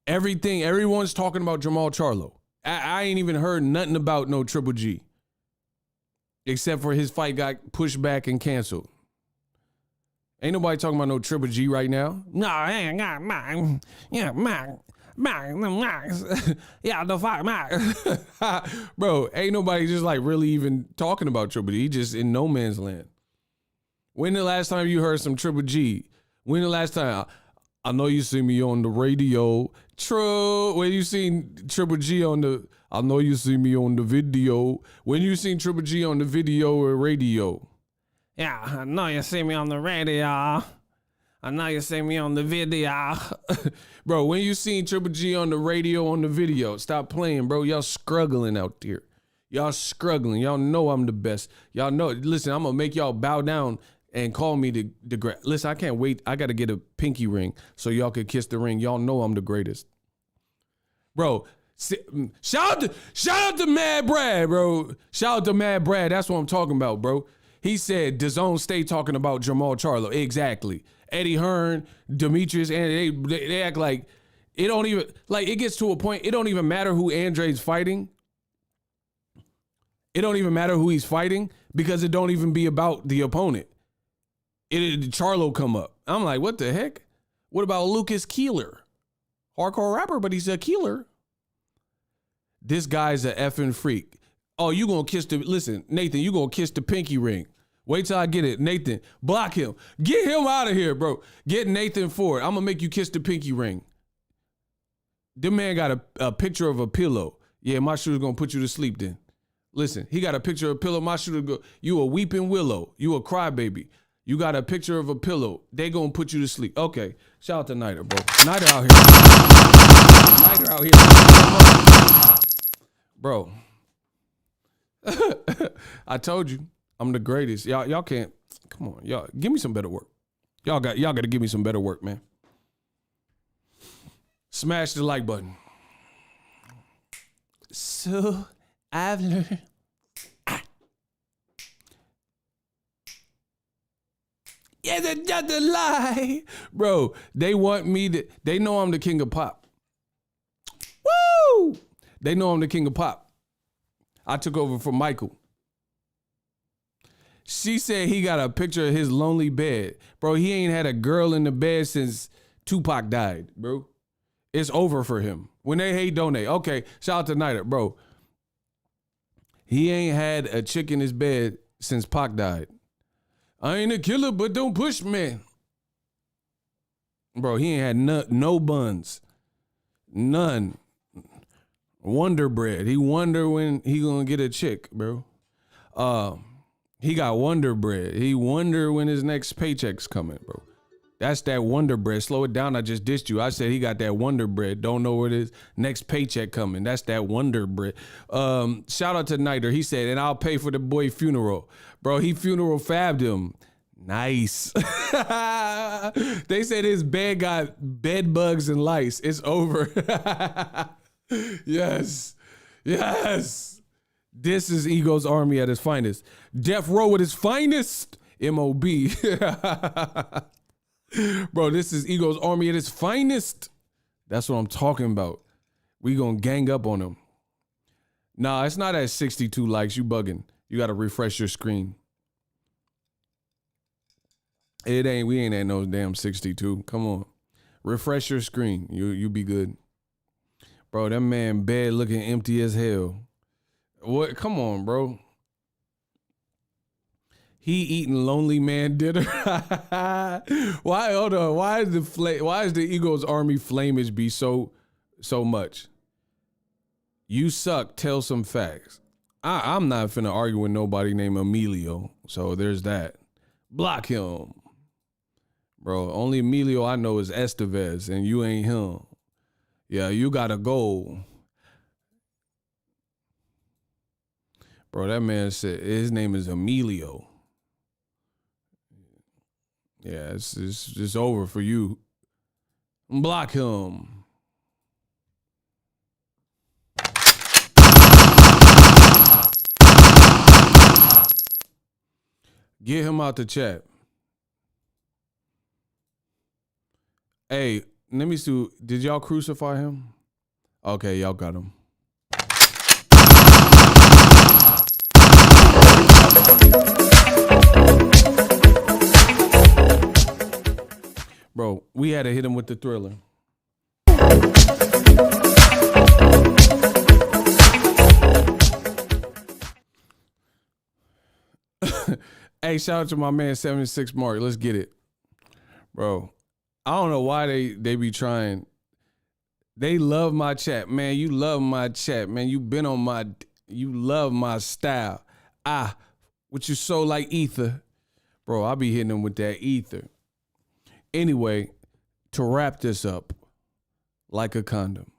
Everyone's talking about Jermall Charlo. I ain't even heard nothing about no Triple G. Except for his fight got pushed back and canceled. Ain't nobody talking about no Triple G right now. No, I ain't got mine. Yeah, mine. Yeah, the fuck, mine. Bro, ain't nobody just like really even talking about Triple G. He just in no man's land. When the last time you heard some Triple G? When the last time? I know you see me on the radio. True. When you seen Triple G on the, I know you see me on the video. When you seen Triple G on the video or radio? Yeah, I know you see me on the radio. I know you see me on the video. Bro, when you seen Triple G on the radio, on the video, stop playing, bro. Y'all struggling out there. Y'all struggling. Y'all know I'm the best. Y'all know. Listen, I'm going to make y'all bow down and call me the listen, I can't wait. I got to get a pinky ring so y'all can kiss the ring. Y'all know I'm the greatest. Bro, shout out to Mad Brad, bro. Shout out to Mad Brad. That's what I'm talking about, bro. He said, DAZN stay talking about Jermall Charlo. Exactly. Eddie Hearn, Demetrius, and they act like it don't even, like it gets to a point, it don't even matter who Andre's fighting. It don't even matter who he's fighting because it don't even be about the opponent. Charlo come up. I'm like, what the heck? What about Lucas Keeler? Hardcore rapper, but he's a killer. This guy's a effing freak. Oh, you gonna kiss the, listen, Nathan, you gonna kiss the pinky ring. Wait till I get it. Nathan, block him. Get him out of here, bro. Get Nathan Ford. I'm gonna make you kiss the pinky ring. The man got a picture of a pillow. Yeah, my shooter's gonna put you to sleep then. Listen, he got a picture of a pillow. My shooter go, you a weeping willow. You a crybaby. You got a picture of a pillow. They gonna put you to sleep. Okay. Shout out to Niter, bro. Niter out here. Niter out here. Bro. I told you, I'm the greatest. Y'all can't. Come on, y'all. Give me some better work. Y'all got to give me some better work, man. Smash the like button. So I've learned. Yeah, that's just a lie. Bro, they want me to, they know I'm the king of pop. Woo! They know I'm the king of pop. I took over from Michael. She said he got a picture of his lonely bed. Bro, he ain't had a girl in the bed since Tupac died, bro. It's over for him. When they hate, donate. Okay, shout out to Niter, bro. He ain't had a chick in his bed since Pac died. I ain't a killer, but don't push me. Bro, he ain't had no buns. None. Wonder bread. He wonder when he gonna get a chick, bro. He got Wonder Bread. He wonder when his next paycheck's coming, bro. That's that Wonder Bread. Slow it down. I just dissed you. I said he got that Wonder Bread. Don't know what it is. Next paycheck coming. That's that Wonder Bread. Shout out to Niter. He said, and I'll pay for the boy funeral. Bro, he funeral fabbed him. Nice. They said his bed got bed bugs and lice. It's over. Yes. Yes. This is Ego's Army at its finest. Death Row at its finest. M.O.B. Bro, this is Ego's Army at its finest. That's what I'm talking about. We gonna gang up on them. Nah, it's not at 62 likes. You bugging. You gotta refresh your screen. We ain't at no damn 62. Come on. Refresh your screen. You be good. Bro, that man bed looking empty as hell. What? Come on, bro. He eating lonely man dinner. Why? Hold on. Why is the Ego's Army flamage be so much? You suck. Tell some facts. I'm not finna argue with nobody named Emilio. So there's that. Block him, bro. Only Emilio I know is Estevez, and you ain't him. Yeah, you gotta go. Bro, that man said his name is Emilio. Yeah, it's over for you. Block him. Get him out the chat. Hey, let me see. Did y'all crucify him? Okay, y'all got him. Bro, we had to hit him with the Thriller. Hey, shout out to my man 76 Mark. Let's get it. Bro, I don't know why they be trying. They love my chat, man. You love my chat, man. You love my style. What you so like ether. Bro, I be hitting them with that ether. Anyway, to wrap this up, like a condom,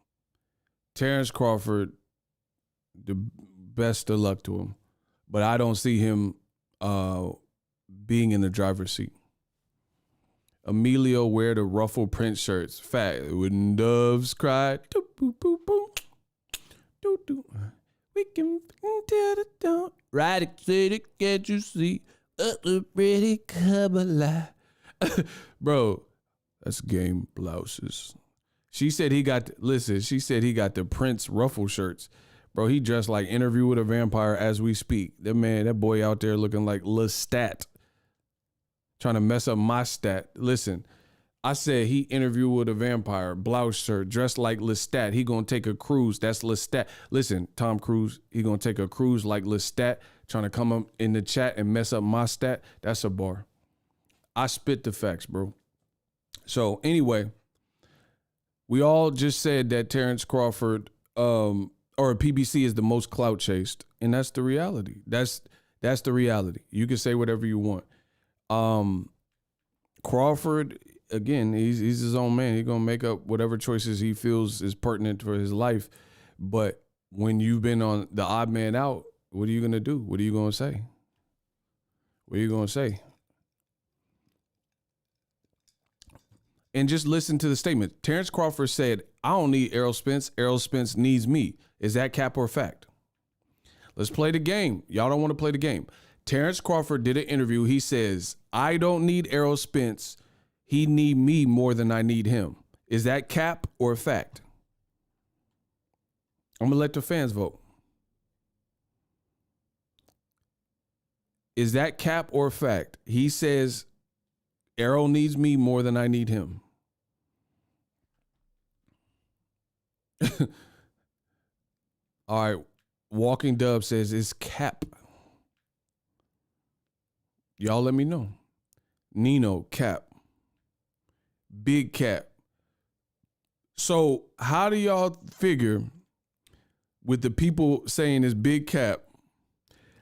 Terrence Crawford, the best of luck to him, but I don't see him being in the driver's seat. Emilio wear the ruffle print shirts. Fact, when doves cry, doo, boo, boo, boo, doo, doo. We can tell the dawn. Right, city, can't you see? The pretty come alive. Bro, that's game blouses. She said he got the Prince ruffle shirts. Bro, he dressed like Interview with a Vampire as we speak. That boy out there looking like Lestat. Trying to mess up my stat. Listen, I said he Interview with a Vampire, blouse shirt, dressed like Lestat. He gonna take a cruise. That's Lestat. Listen, Tom Cruise, he gonna take a cruise like Lestat, trying to come up in the chat and mess up my stat. That's a bar. I spit the facts, bro. So anyway, we all just said that Terrence Crawford or PBC is the most clout chased, and that's the reality. That's the reality. You can say whatever you want. Crawford, again, he's his own man. He's gonna make up whatever choices he feels is pertinent for his life. But when you've been on the odd man out, what are you gonna do? What are you gonna say? What are you gonna say? And just listen to the statement. Terrence Crawford said, "I don't need Errol Spence. Errol Spence needs me." Is that cap or fact? Let's play the game. Y'all don't want to play the game. Terrence Crawford did an interview. He says, "I don't need Errol Spence. He need me more than I need him." Is that cap or fact? I'm going to let the fans vote. Is that cap or fact? He says, Errol needs me more than I need him. All right. Walking Dub says it's cap. Y'all let me know. Nino, cap. Big cap. So how do y'all figure with the people saying it's big cap?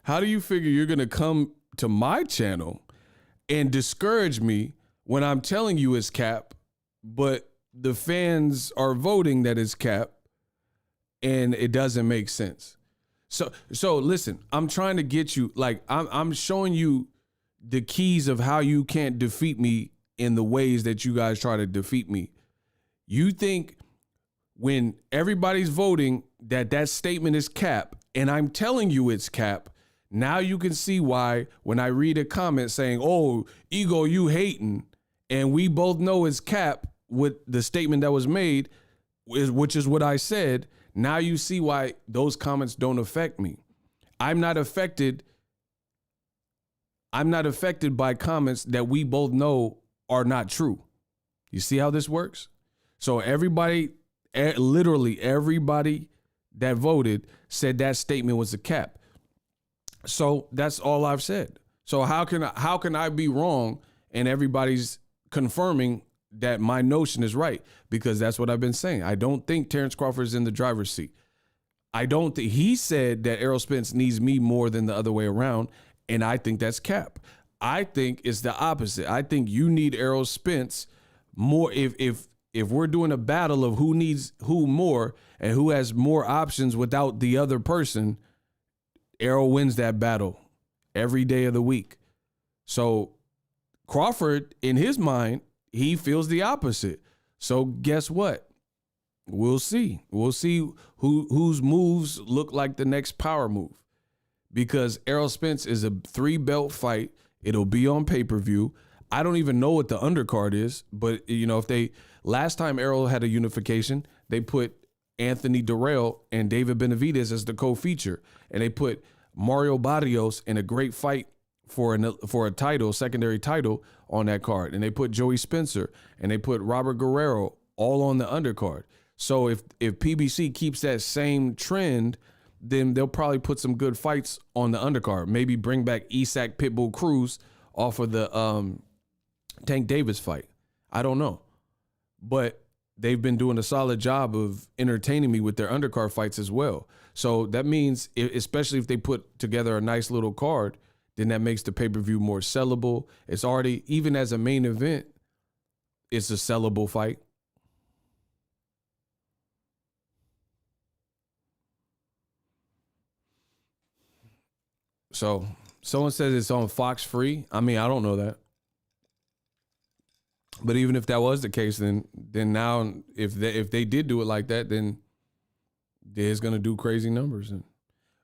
How do you figure you're going to come to my channel and discourage me when I'm telling you it's cap, but the fans are voting that it's cap and it doesn't make sense? So listen, I'm trying to get you, like, I'm showing you the keys of how you can't defeat me in the ways that you guys try to defeat me. You think when everybody's voting that statement is cap, and I'm telling you it's cap, now you can see why when I read a comment saying, "Oh, Ego, you hating," and we both know it's cap with the statement that was made, which is what I said. Now you see why those comments don't affect me. I'm not affected by comments that we both know are not true. You see how this works? So everybody, literally everybody that voted said that statement was a cap. So that's all I've said. So how can I be wrong and everybody's confirming that my notion is right? Because that's what I've been saying. I don't think Terrence Crawford is in the driver's seat. I don't think he said that Errol Spence needs me more than the other way around, and I think that's cap. I think it's the opposite. I think you need Errol Spence more. If we're doing a battle of who needs who more and who has more options without the other person, Errol wins that battle every day of the week. So Crawford, in his mind, he feels the opposite. So guess what? We'll see. We'll see whose moves look like the next power move. Because Errol Spence is a 3-belt fight. It'll be on pay-per-view. I don't even know what the undercard is, but if last time Errol had a unification, they put Anthony Durrell and David Benavidez as the co-feature, and they put Mario Barrios in a great fight for a title, secondary title on that card, and they put Joey Spencer and they put Robert Guerrero all on the undercard. So if PBC keeps that same trend, then they'll probably put some good fights on the undercard. Maybe bring back Isak Pitbull Cruz off of the Tank Davis fight. I don't know, but they've been doing a solid job of entertaining me with their undercard fights as well. So that means, especially if they put together a nice little card, then that makes the pay-per-view more sellable. It's already, even as a main event, it's a sellable fight. So someone says it's on Fox free. I mean, I don't know that. But even if that was the case, then now if they did do it like that, then they're going to do crazy numbers. And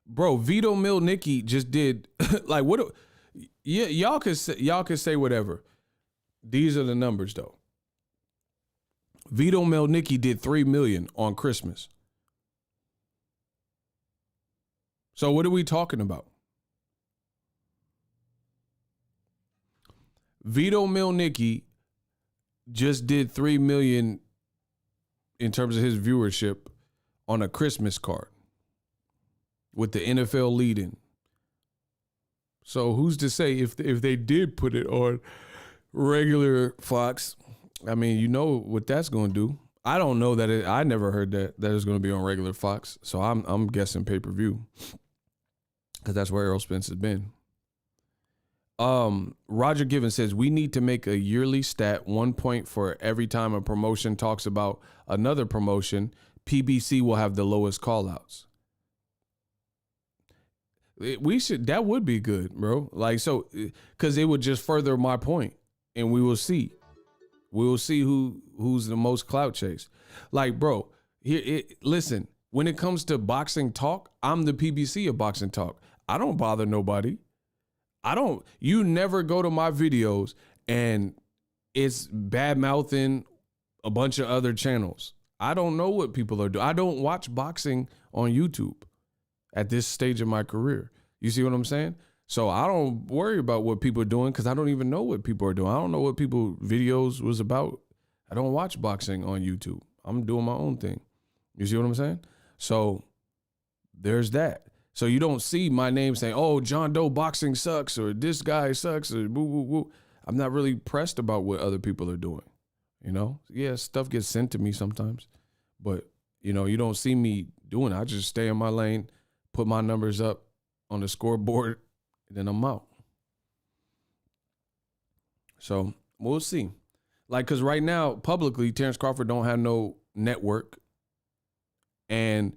bro, Vito Milnicki just did like what? Yeah, y'all could say whatever. These are the numbers though. Vito Milnicki did $3 million on Christmas. So what are we talking about? Vito Milnicki just did $3 million in terms of his viewership on a Christmas card with the NFL lead-in. So who's to say if they did put it on regular Fox? I mean, you know what that's going to do. I don't know that I never heard that it's going to be on regular Fox. So I'm guessing pay-per-view because that's where Errol Spence has been. Roger Given says we need to make a yearly stat, 1 point for every time a promotion talks about another promotion. PBC will have the lowest call outs. That would be good, bro. Like, so, cause it would just further my point, and we will see who's the most clout chase. Like, bro, listen, when it comes to boxing talk, I'm the PBC of boxing talk. I don't bother nobody. You never go to my videos and it's bad mouthing a bunch of other channels. I don't know what people are doing. I don't watch boxing on YouTube at this stage of my career. You see what I'm saying? So I don't worry about what people are doing because I don't even know what people are doing. I don't know what people videos was about. I don't watch boxing on YouTube. I'm doing my own thing. You see what I'm saying? So there's that. So you don't see my name saying, oh, John Doe boxing sucks or this guy sucks or woo, woo, woo. I'm not really pressed about what other people are doing. You know? Yeah, stuff gets sent to me sometimes. But, you know, you don't see me doing it. I just stay in my lane, put my numbers up on the scoreboard, and then I'm out. So we'll see. Like, because right now, publicly, Terrence Crawford don't have no network. And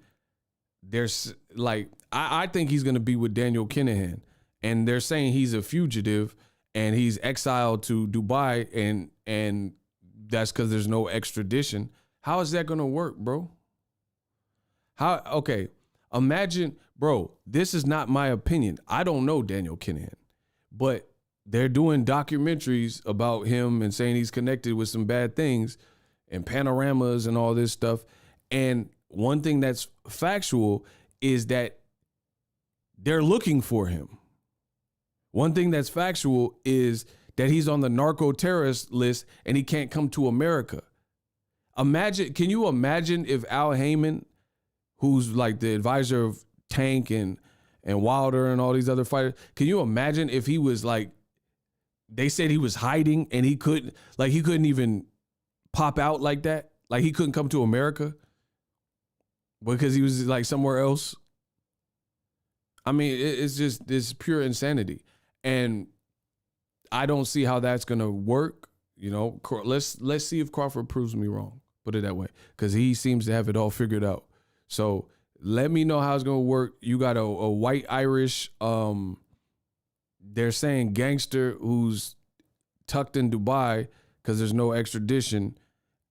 there's like, I think he's going to be with Daniel Kinahan, and they're saying he's a fugitive and he's exiled to Dubai, and that's because there's no extradition. How is that going to work, bro? Okay, imagine, bro, this is not my opinion. I don't know Daniel Kinahan, but they're doing documentaries about him and saying he's connected with some bad things and panoramas and all this stuff. And one thing that's factual is that they're looking for him. One thing that's factual is that he's on the narco terrorist list and he can't come to America. Can you imagine if Al Heyman, who's like the advisor of Tank and Wilder and all these other fighters, can you imagine if he was like, they said he was hiding and he couldn't even pop out like that? Like he couldn't come to America because he was like somewhere else? I mean, it's just this pure insanity. And I don't see how that's going to work. You know, let's see if Crawford proves me wrong. Put it that way. Because he seems to have it all figured out. So let me know how it's going to work. You got a white Irish, they're saying gangster who's tucked in Dubai because there's no extradition.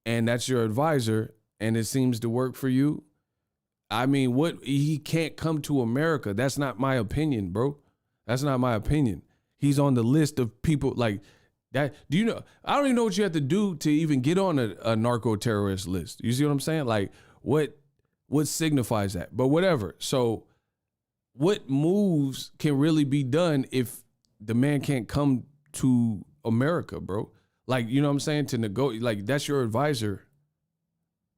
And that's your advisor. And it seems to work for you. I mean, he can't come to America. That's not my opinion, bro. That's not my opinion. He's on the list of people like that. Do you know? I don't even know what you have to do to even get on a narco terrorist list. You see what I'm saying? Like what signifies that? But whatever. So what moves can really be done if the man can't come to America, bro? Like, you know what I'm saying? To negotiate, like that's your advisor,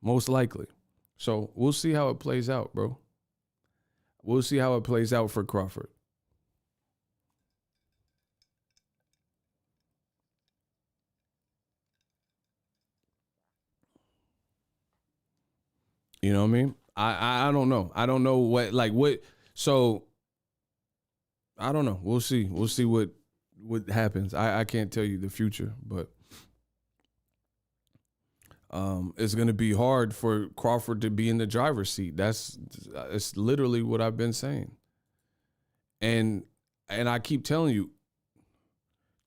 most likely. So we'll see how it plays out, bro. We'll see how it plays out for Crawford. You know what I mean? I don't know. I don't know what. So I don't know. We'll see. We'll see what happens. I can't tell you the future, but it's going to be hard for Crawford to be in the driver's seat. It's literally what I've been saying. And I keep telling you,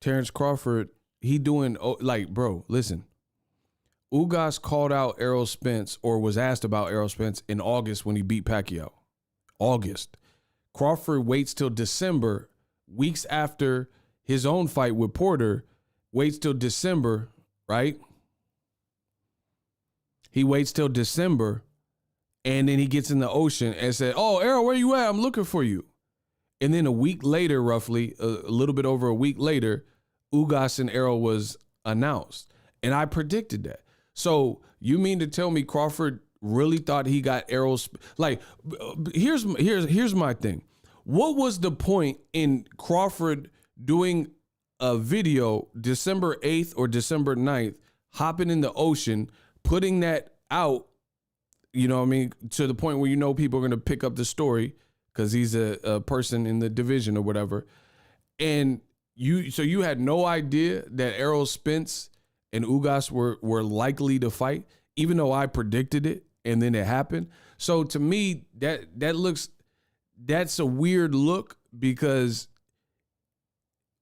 Terrence Crawford, he doing, like, bro, listen. Ugas called out Errol Spence or was asked about Errol Spence in August when he beat Pacquiao. August. Crawford waits till December, weeks after his own fight with Porter, waits till December, right? He waits till December, and then he gets in the ocean and said, oh, Errol, where you at? I'm looking for you. And then a week later, roughly, a little bit over a week later, Ugas and Errol was announced. And I predicted that. So you mean to tell me Crawford really thought he got Errol's? Like, here's my thing. What was the point in Crawford doing a video December 8th or December 9th, hopping in the ocean, putting that out, you know what I mean, to the point where you know people are going to pick up the story because he's a person in the division or whatever. And you had no idea that Errol Spence and Ugas were likely to fight, even though I predicted it and then it happened. So to me, that's a weird look because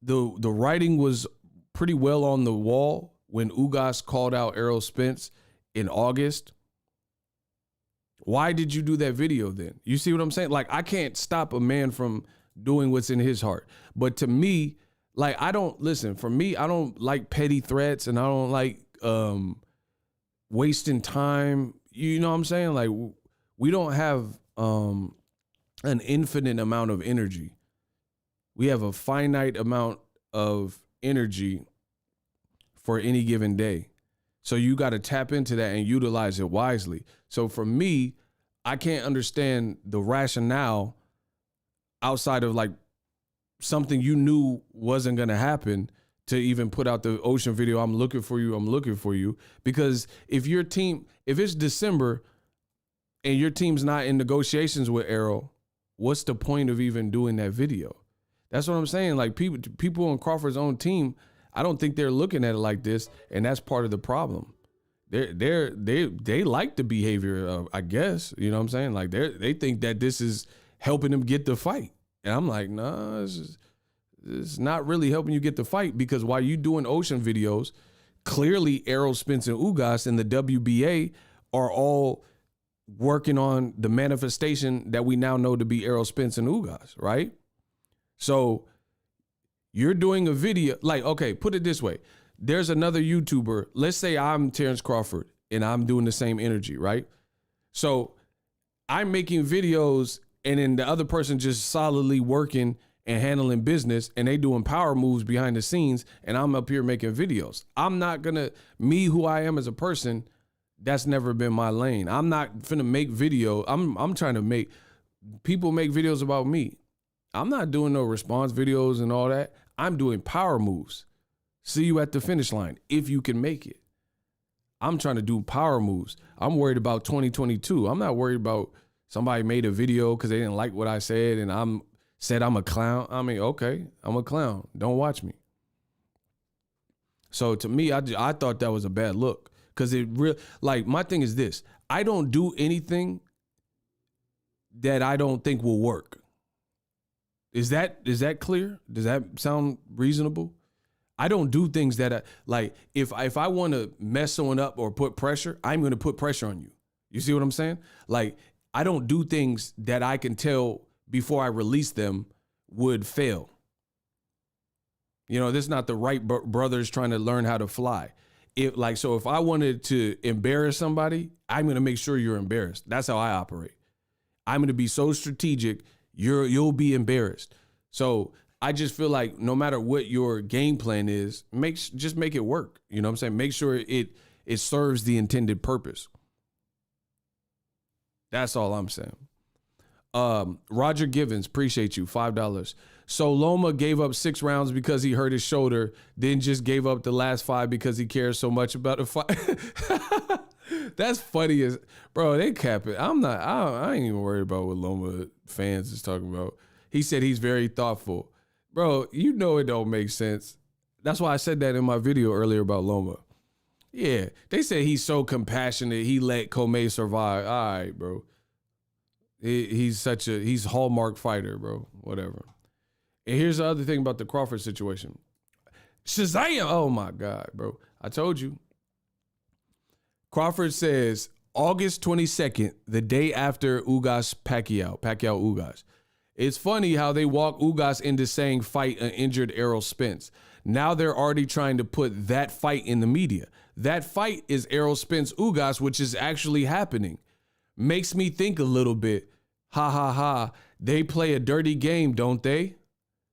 the writing was pretty well on the wall when Ugas called out Errol Spence in August. Why did you do that video then? You see what I'm saying? Like, I can't stop a man from doing what's in his heart. But to me, like, for me, I don't like petty threats and I don't like wasting time. You know what I'm saying? Like, we don't have an infinite amount of energy. We have a finite amount of energy for any given day. So you got to tap into that and utilize it wisely. So for me, I can't understand the rationale outside of like something you knew wasn't going to happen to even put out the Ocean video. I'm looking for you. Because if it's December and your team's not in negotiations with Errol, what's the point of even doing that video? That's what I'm saying. Like people on Crawford's own team, I don't think they're looking at it like this, and that's part of the problem. They like the behavior, I guess. You know what I'm saying? Like they think that this is helping them get the fight, and I'm like, nah, it's not really helping you get the fight because while you doing Ocean videos, clearly Errol Spence and Ugas and the WBA are all working on the manifestation that we now know to be Errol Spence and Ugas, right? So you're doing a video, like, okay, put it this way. There's another YouTuber. Let's say I'm Terrence Crawford and I'm doing the same energy, right? So I'm making videos and then the other person just solidly working and handling business and they doing power moves behind the scenes and I'm up here making videos. I'm not gonna, who I am as a person, that's never been my lane. I'm not finna make video. I'm trying to make people make videos about me. I'm not doing no response videos and all that. I'm doing power moves. See you at the finish line if you can make it. I'm trying to do power moves. I'm worried about 2022. I'm not worried about somebody made a video because they didn't like what I said and I'm a clown. I mean, okay, I'm a clown. Don't watch me. So to me, I thought that was a bad look because my thing is this. I don't do anything that I don't think will work. Is that clear? Does that sound reasonable? I don't do things that if I want to mess someone up or put pressure, I'm going to put pressure on you. You see what I'm saying? Like, I don't do things that I can tell before I release them would fail. You know, this is not the Wright brothers trying to learn how to fly. If I wanted to embarrass somebody, I'm going to make sure you're embarrassed. That's how I operate. I'm going to be so strategic. You'll be embarrassed. So I just feel like no matter what your game plan is, just make it work. You know what I'm saying? Make sure it serves the intended purpose. That's all I'm saying. Roger Givens, appreciate you, $5. So Loma gave up 6 rounds because he hurt his shoulder, then just gave up the last 5 because he cares so much about the fight. That's funny as, bro, they cap it. I ain't even worried about what Loma fans is talking about. He said he's very thoughtful. Bro, you know it don't make sense. That's why I said that in my video earlier about Loma. Yeah, they say he's so compassionate. He let Comey survive. All right, bro. He's hallmark fighter, bro. Whatever. And here's the other thing about the Crawford situation. Shazam! Oh my God, bro. I told you. Crawford says August 22nd, the day after Pacquiao Ugas. It's funny how they walk Ugas into saying fight an injured Errol Spence. Now they're already trying to put that fight in the media. That fight is Errol Spence Ugas, which is actually happening. Makes me think a little bit. Ha ha ha. They play a dirty game, don't they?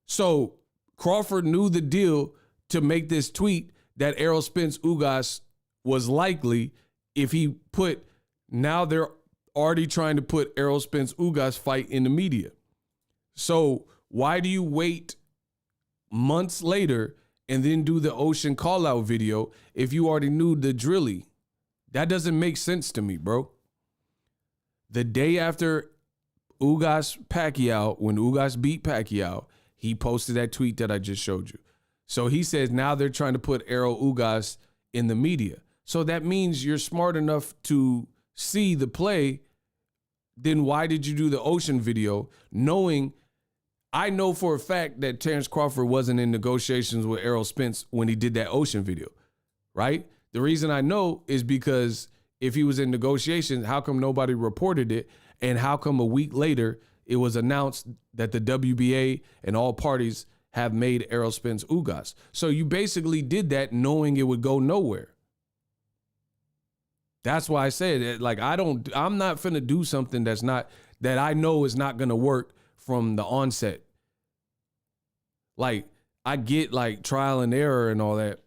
So Crawford knew the deal to make this tweet that Errol Spence Ugas was likely if he put, now they're already trying to put Errol Spence Ugas fight in the media. So why do you wait months later and then do the Ocean call out video if you already knew the drilly? That doesn't make sense to me, bro. The day after Pacquiao, when Ugas beat Pacquiao, he posted that tweet that I just showed you. So he says now they're trying to put Errol Ugas in the media. So that means you're smart enough to see the play. Then why did you do the Ocean video knowing I know for a fact that Terrence Crawford wasn't in negotiations with Errol Spence when he did that Ocean video, right? The reason I know is because if he was in negotiations, how come nobody reported it? And how come a week later it was announced that the WBA and all parties have made Errol Spence Ugas? So you basically did that knowing it would go nowhere. That's why I said, like, I'm not finna do something that I know is not gonna work from the onset. Like, I get like trial and error and all that.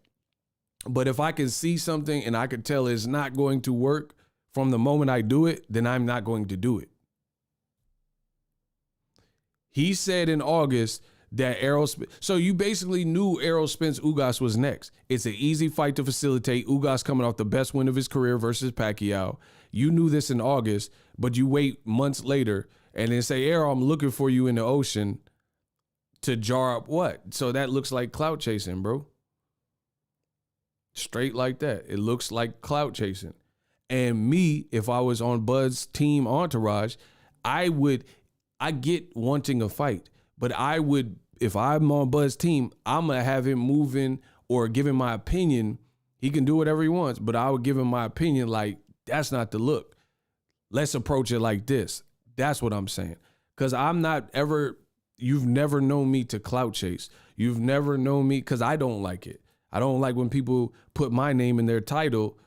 But if I can see something and I can tell it's not going to work from the moment I do it, then I'm not going to do it. He said in August that so you basically knew Errol Spence Ugas was next. It's an easy fight to facilitate. Ugas coming off the best win of his career versus Pacquiao. You knew this in August, but you wait months later and then say, Errol, I'm looking for you in the Ocean to jar up what? So that looks like clout chasing, bro. Straight like that. It looks like clout chasing. And me, if I was on Bud's team entourage, I get wanting a fight, but if I'm on Bud's team, I'm going to have him moving or giving my opinion. He can do whatever he wants, but I would give him my opinion like, that's not the look. Let's approach it like this. That's what I'm saying. Because you've never known me to clout chase. You've never known me, because I don't like it. I don't like when people put my name in their title,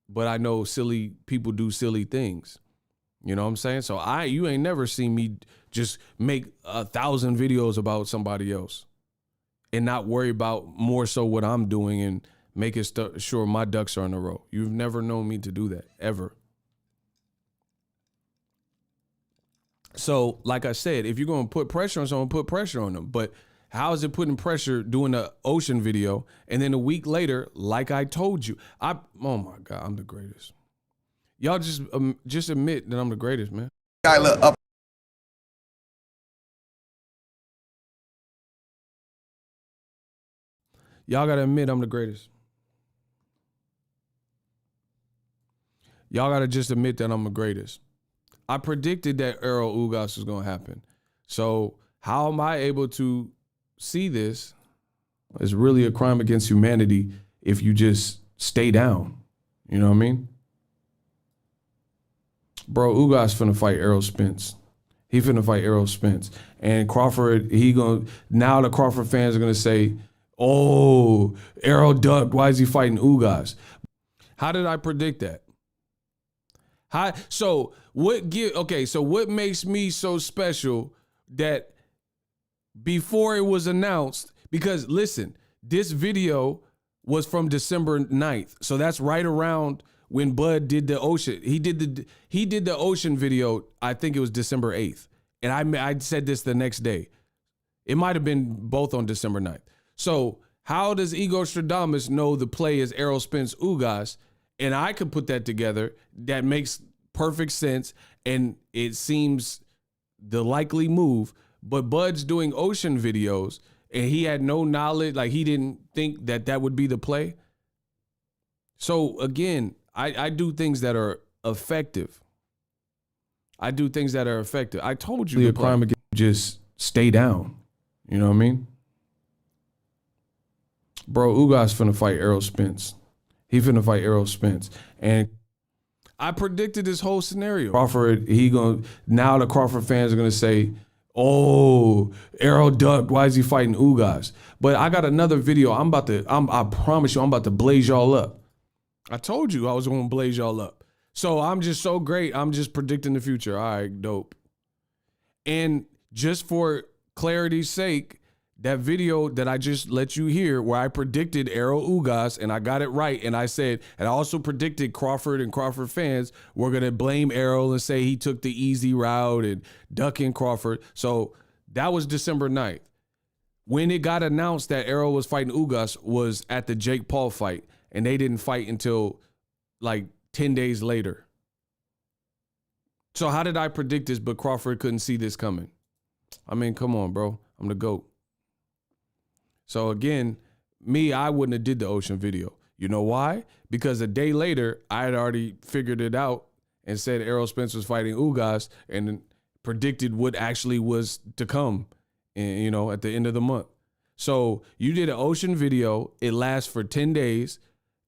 but I know silly people do silly things. You know what I'm saying? So you ain't never seen me just make 1,000 videos about somebody else and not worry about more so what I'm doing and making sure my ducks are in a row. You've never known me to do that, ever. So, like I said, if you're going to put pressure on someone, put pressure on them. But how is it putting pressure doing the Ocean video? And then a week later, like I told you, oh my God, I'm the greatest. Y'all just admit that I'm the greatest, man. Guy look up. Y'all got to admit I'm the greatest. Y'all got to just admit that I'm the greatest. I predicted that Errol Ugas was going to happen. So how am I able to see this? It's really a crime against humanity if you just stay down. You know what I mean? Bro, Ugas finna fight Errol Spence. He finna fight Errol Spence. And Crawford, now the Crawford fans are gonna say, oh, Errol ducked, why is he fighting Ugas? How did I predict that? So what makes me so special that before it was announced, because listen, this video was from December 9th. So that's right around when Bud did the Ocean. He did the Ocean video, I think it was December 8th. And I said this the next day. It might have been both on December 9th. So how does Ego Stradamus know the play is Errol Spence Ugas? And I could put that together. That makes perfect sense. And it seems the likely move. But Bud's doing Ocean videos and he had no knowledge. Like he didn't think that would be the play. So again, I do things that are effective. I told you the crime again, just stay down. You know what I mean? Bro, Ugas finna fight Errol Spence. He finna fight Errol Spence. And I predicted this whole scenario. Crawford, now the Crawford fans are gonna say, oh, Errol ducked, why is he fighting Ugas? But I got another video. I promise you, I'm about to blaze y'all up. I told you I was gonna blaze y'all up. So I'm just so great. I'm just predicting the future. All right, dope. And just for clarity's sake, that video that I just let you hear where I predicted Errol Ugas and I got it right. And I said, and I also predicted Crawford and Crawford fans were going to blame Errol and say he took the easy route and ducking Crawford. So that was December 9th. When it got announced that Errol was fighting Ugas was at the Jake Paul fight. And they didn't fight until like 10 days later. So how did I predict this, but Crawford couldn't see this coming? I mean, come on, bro. I'm the GOAT. So again, I wouldn't have did the Ocean video. You know why? Because a day later, I had already figured it out and said Errol Spence was fighting Ugas and predicted what actually was to come, at the end of the month. So you did an Ocean video. It lasts for 10 days.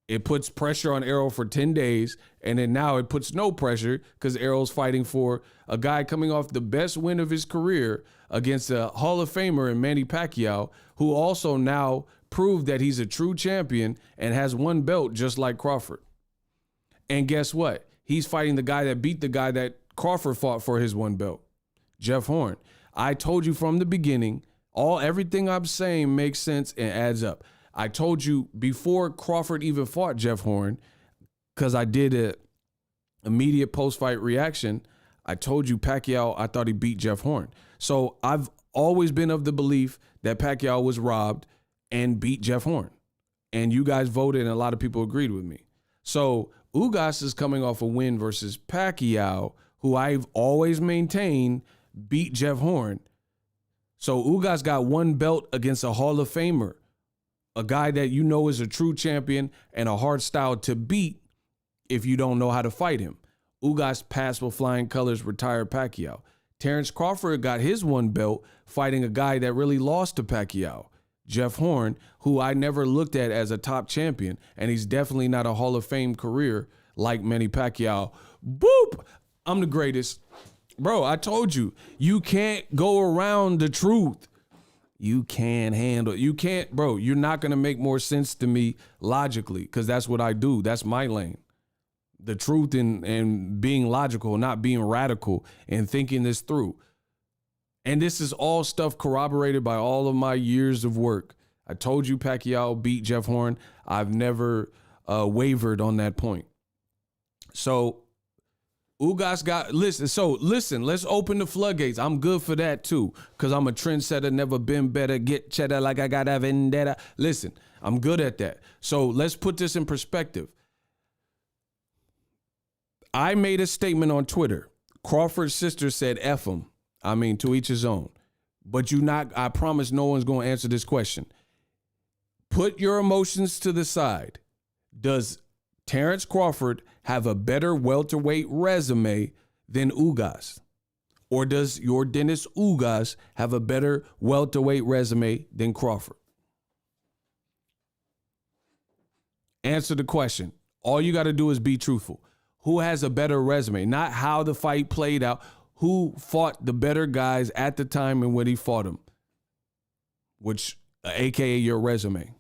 It puts pressure on Errol for 10 days. And then now it puts no pressure because Errol's fighting for a guy coming off the best win of his career against a Hall of Famer in Manny Pacquiao, who also now proved that he's a true champion and has one belt just like Crawford. And guess what? He's fighting the guy that beat the guy that Crawford fought for his one belt, Jeff Horn. I told you from the beginning, everything I'm saying makes sense and adds up. I told you before Crawford even fought Jeff Horn, because I did an immediate post-fight reaction, I told you Pacquiao, I thought he beat Jeff Horn. So I've always been of the belief that Pacquiao was robbed and beat Jeff Horn. And you guys voted and a lot of people agreed with me. So Ugas is coming off a win versus Pacquiao, who I've always maintained beat Jeff Horn. So Ugas got one belt against a Hall of Famer, a guy that you know is a true champion and a hard style to beat if you don't know how to fight him. Ugas passed with flying colors, retired Pacquiao. Terrence Crawford got his one belt fighting a guy that really lost to Pacquiao, Jeff Horn, who I never looked at as a top champion, and he's definitely not a Hall of Fame career like Manny Pacquiao. Boop! I'm the greatest. Bro, I told you, you can't go around the truth. You can't handle it. You can't, bro, you're not going to make more sense to me logically because that's what I do. That's my lane. The truth and being logical, not being radical and thinking this through. And this is all stuff corroborated by all of my years of work. I told you Pacquiao beat Jeff Horn. I've never wavered on that point. So Ugas got, listen, let's open the floodgates. I'm good for that too, because I'm a trendsetter, never been better, get cheddar like I got a vendetta. Listen, I'm good at that. So let's put this in perspective. I made a statement on Twitter. Crawford's sister said, F him. I mean, to each his own. But I promise no one's going to answer this question. Put your emotions to the side. Does Terrence Crawford have a better welterweight resume than Ugas? Or does your Dennis Ugas have a better welterweight resume than Crawford? Answer the question. All you got to do is be truthful. Who has a better resume? Not how the fight played out. Who fought the better guys at the time and when he fought them? Which, AKA your resume.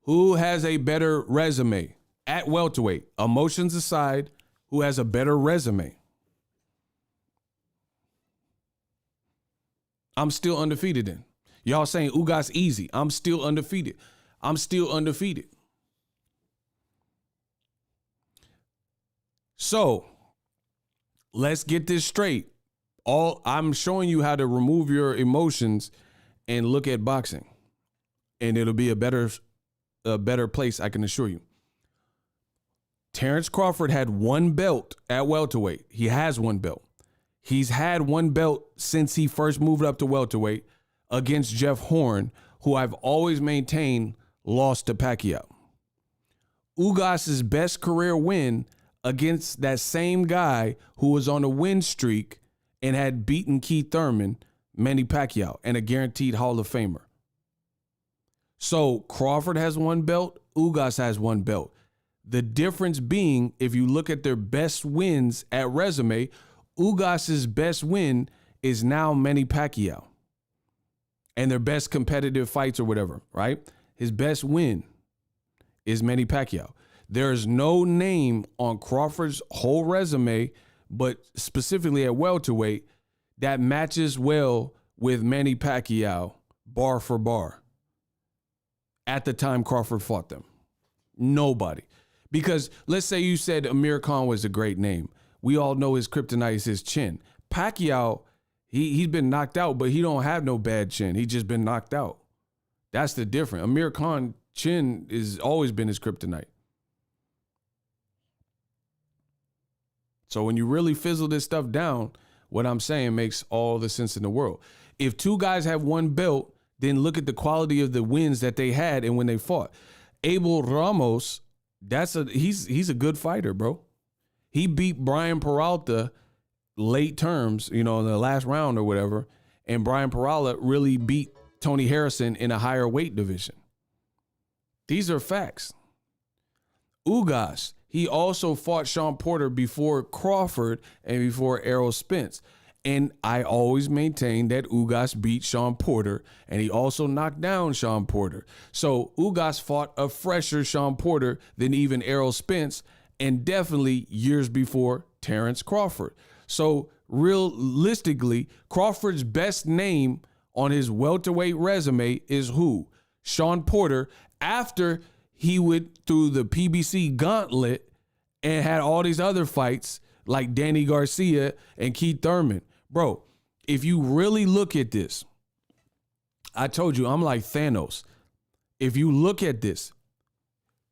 Who has a better resume at welterweight? Emotions aside, who has a better resume? I'm still undefeated then. Y'all saying Ugas easy. I'm still undefeated. So let's get this straight. I'm showing you how to remove your emotions and look at boxing, and it'll be a better place, I can assure you. Terrence Crawford had one belt at welterweight. He has one belt. He's had one belt since he first moved up to welterweight against Jeff Horn, who I've always maintained lost to Pacquiao. Ugas's best career win against that same guy who was on a win streak and had beaten Keith Thurman, Manny Pacquiao, and a guaranteed Hall of Famer. So Crawford has one belt, Ugas has one belt. The difference being, if you look at their best wins at resume, Ugas's best win is now Manny Pacquiao. And their best competitive fights or whatever, right? His best win is Manny Pacquiao. There is no name on Crawford's whole resume, but specifically at welterweight, that matches well with Manny Pacquiao, bar for bar, at the time Crawford fought them. Nobody. Because let's say you said Amir Khan was a great name. We all know his kryptonite is his chin. Pacquiao, he's been knocked out, but he don't have no bad chin. He just been knocked out. That's the difference. Amir Khan chin has always been his kryptonite. So when you really fizzle this stuff down, what I'm saying makes all the sense in the world. If two guys have one belt, then look at the quality of the wins that they had and when they fought. Abel Ramos, he's a good fighter, bro. He beat Brian Peralta late terms, in the last round or whatever, and Brian Peralta really beat Tony Harrison in a higher weight division. These are facts. Ugas, he also fought Sean Porter before Crawford and before Errol Spence. And I always maintain that Ugas beat Sean Porter, and he also knocked down Sean Porter. So Ugas fought a fresher Sean Porter than even Errol Spence, and definitely years before Terrence Crawford. So realistically, Crawford's best name on his welterweight resume is who? Sean Porter, after he went through the PBC gauntlet and had all these other fights like Danny Garcia and Keith Thurman. Bro, if you really look at this, I told you, I'm like Thanos. If you look at this,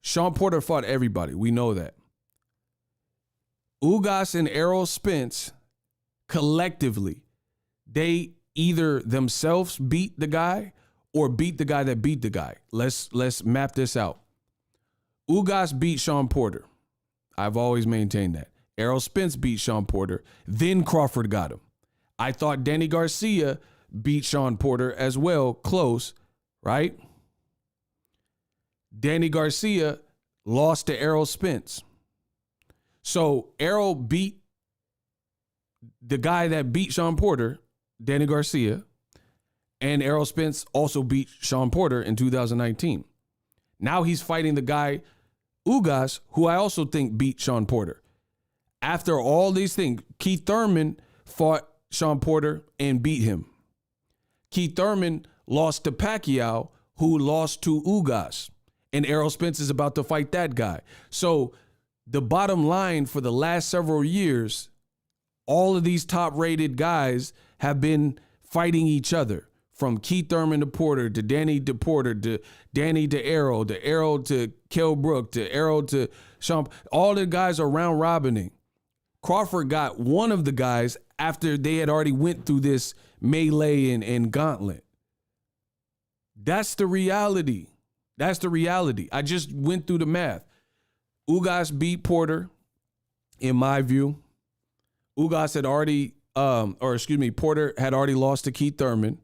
Sean Porter fought everybody. We know that. Ugas and Errol Spence, collectively, they either themselves beat the guy or beat the guy that beat the guy. Let's map this out. Ugas beat Sean Porter. I've always maintained that. Errol Spence beat Sean Porter. Then Crawford got him. I thought Danny Garcia beat Sean Porter as well, close, right? Danny Garcia lost to Errol Spence. So Errol beat the guy that beat Sean Porter, Danny Garcia, and Errol Spence also beat Sean Porter in 2019. Now he's fighting the guy, Ugas, who I also think beat Sean Porter. After all these things, Keith Thurman fought Sean Porter and beat him. Keith Thurman lost to Pacquiao, who lost to Ugas. And Errol Spence is about to fight that guy. So the bottom line for the last several years, all of these top-rated guys have been fighting each other. From Keith Thurman to Porter, to Danny to Porter, to Danny to Errol to Kell Brook, to Errol to Sean. All the guys are round robining. Crawford got one of the guys after they had already went through this melee and gauntlet. That's the reality. That's the reality. I just went through the math. Ugas beat Porter, in my view. Ugas had already, Porter had already lost to Keith Thurman,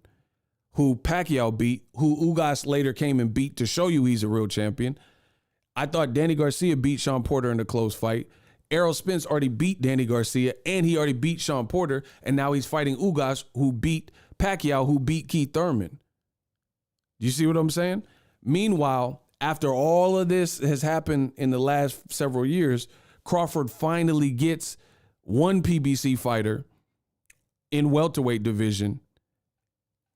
who Pacquiao beat, who Ugas later came and beat to show you he's a real champion. I thought Danny Garcia beat Sean Porter in a close fight. Errol Spence already beat Danny Garcia, and he already beat Sean Porter, and now he's fighting Ugas, who beat Pacquiao, who beat Keith Thurman. Do you see what I'm saying? Meanwhile, after all of this has happened in the last several years, Crawford finally gets one PBC fighter in welterweight division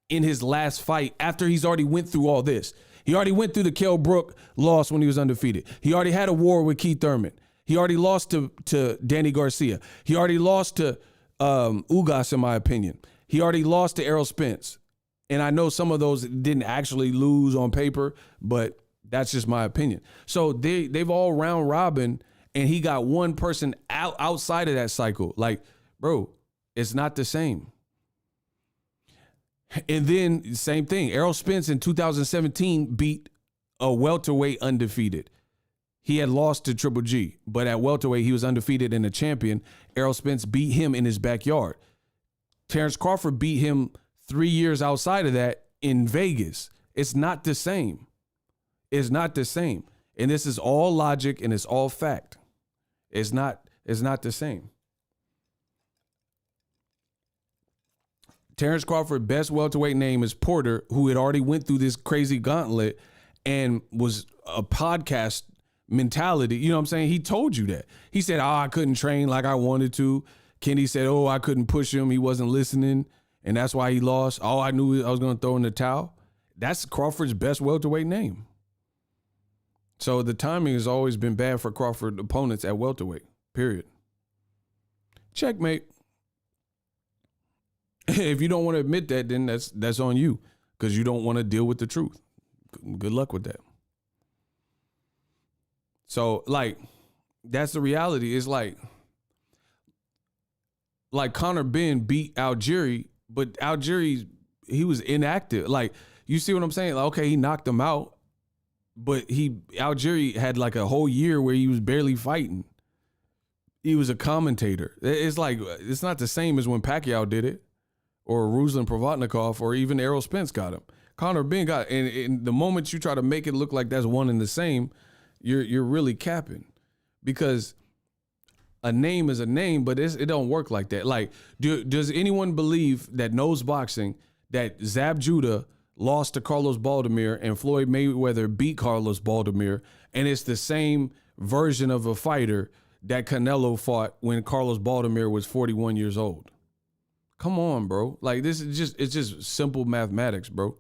in his last fight after he's already went through all this. He already went through the Kell Brook loss when he was undefeated. He already had a war with Keith Thurman. He already lost to Danny Garcia. He already lost to Ugas, in my opinion. He already lost to Errol Spence. And I know some of those didn't actually lose on paper, but that's just my opinion. So they've all round robin, and he got one person outside of that cycle. Like, bro, it's not the same. And then same thing. Errol Spence in 2017 beat a welterweight undefeated. He had lost to Triple G, but at welterweight, he was undefeated and a champion. Errol Spence beat him in his backyard. Terrence Crawford beat him 3 years outside of that in Vegas. It's not the same. It's not the same. And this is all logic and it's all fact. It's not the same. Terrence Crawford's best welterweight name is Porter, who had already went through this crazy gauntlet and was a podcast mentality. You know what I'm saying? He told you that. He said, I couldn't train like I wanted to. Kenny said, I couldn't push him. He wasn't listening. And that's why he lost. All I knew I was going to throw in the towel. That's Crawford's best welterweight name. So the timing has always been bad for Crawford opponents at welterweight, period. Checkmate. If you don't want to admit that, then that's on you because you don't want to deal with the truth. Good luck with that. So, like, that's the reality. It's like, like Conor Benn beat Algieri, but Algieri, he was inactive. Like, you see what I'm saying? Like, okay, he knocked him out, but Algieri had like a whole year where he was barely fighting. He was a commentator. It's like, it's not the same as when Pacquiao did it, or Ruslan Provodnikov, or even Errol Spence got him. Conor Benn got, and the moment you try to make it look like that's one and the same, you're really capping, because a name is a name, but it don't work like that. Like, does anyone believe that knows boxing that Zab Judah lost to Carlos Baldomir and Floyd Mayweather beat Carlos Baldomir, and it's the same version of a fighter that Canelo fought when Carlos Baldomir was 41 years old? Come on, bro. Like, it's just simple mathematics, bro.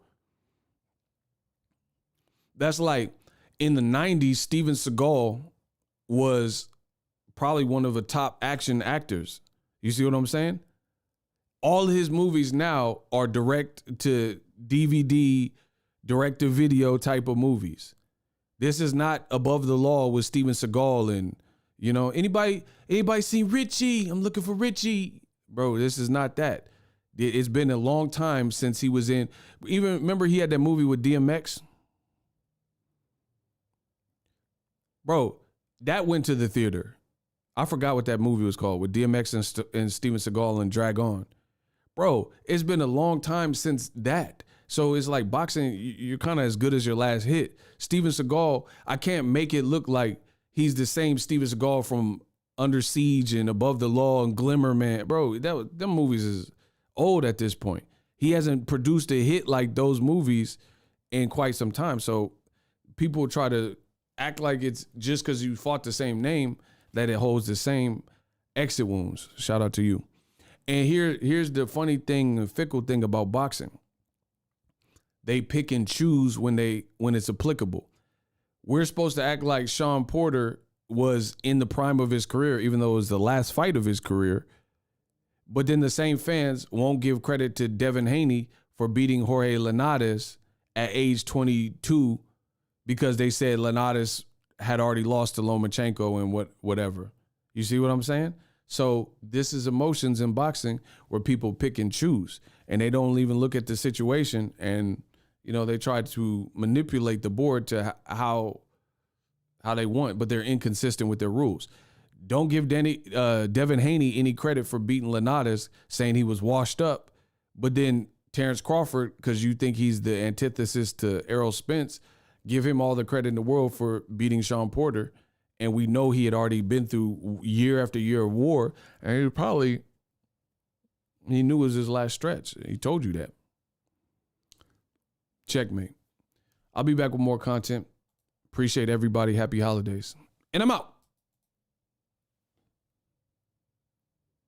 That's like, in the 90s, Steven Seagal was probably one of the top action actors. You see what I'm saying? All of his movies now are direct to DVD, direct to video type of movies. This is not Above the Law with Steven Seagal and, you know, anybody see Richie? I'm looking for Richie. Bro, this is not that. It's been a long time since he was in. Even remember he had that movie with DMX? Bro, that went to the theater. I forgot what that movie was called with DMX and Steven Seagal and Drag On. Bro, it's been a long time since that. So it's like boxing, you're kind of as good as your last hit. Steven Seagal, I can't make it look like he's the same Steven Seagal from Under Siege and Above the Law and Glimmer, man. Bro, them movies is old at this point. He hasn't produced a hit like those movies in quite some time. So people try to act like it's just because you fought the same name that it holds the same exit wounds. Shout out to you. And here's the funny thing, the fickle thing about boxing. They pick and choose when it's applicable. We're supposed to act like Sean Porter was in the prime of his career, even though it was the last fight of his career. But then the same fans won't give credit to Devin Haney for beating Jorge Linares at age 22 because they said Linares had already lost to Lomachenko and whatever. You see what I'm saying? So this is emotions in boxing where people pick and choose, and they don't even look at the situation, and you know they try to manipulate the board to how they want, but they're inconsistent with their rules. Don't give Devin Haney any credit for beating Linares, saying he was washed up, but then Terrence Crawford, because you think he's the antithesis to Errol Spence, give him all the credit in the world for beating Sean Porter. And we know he had already been through year after year of war. And he knew it was his last stretch. He told you that. Checkmate. I'll be back with more content. Appreciate everybody. Happy holidays. And I'm out.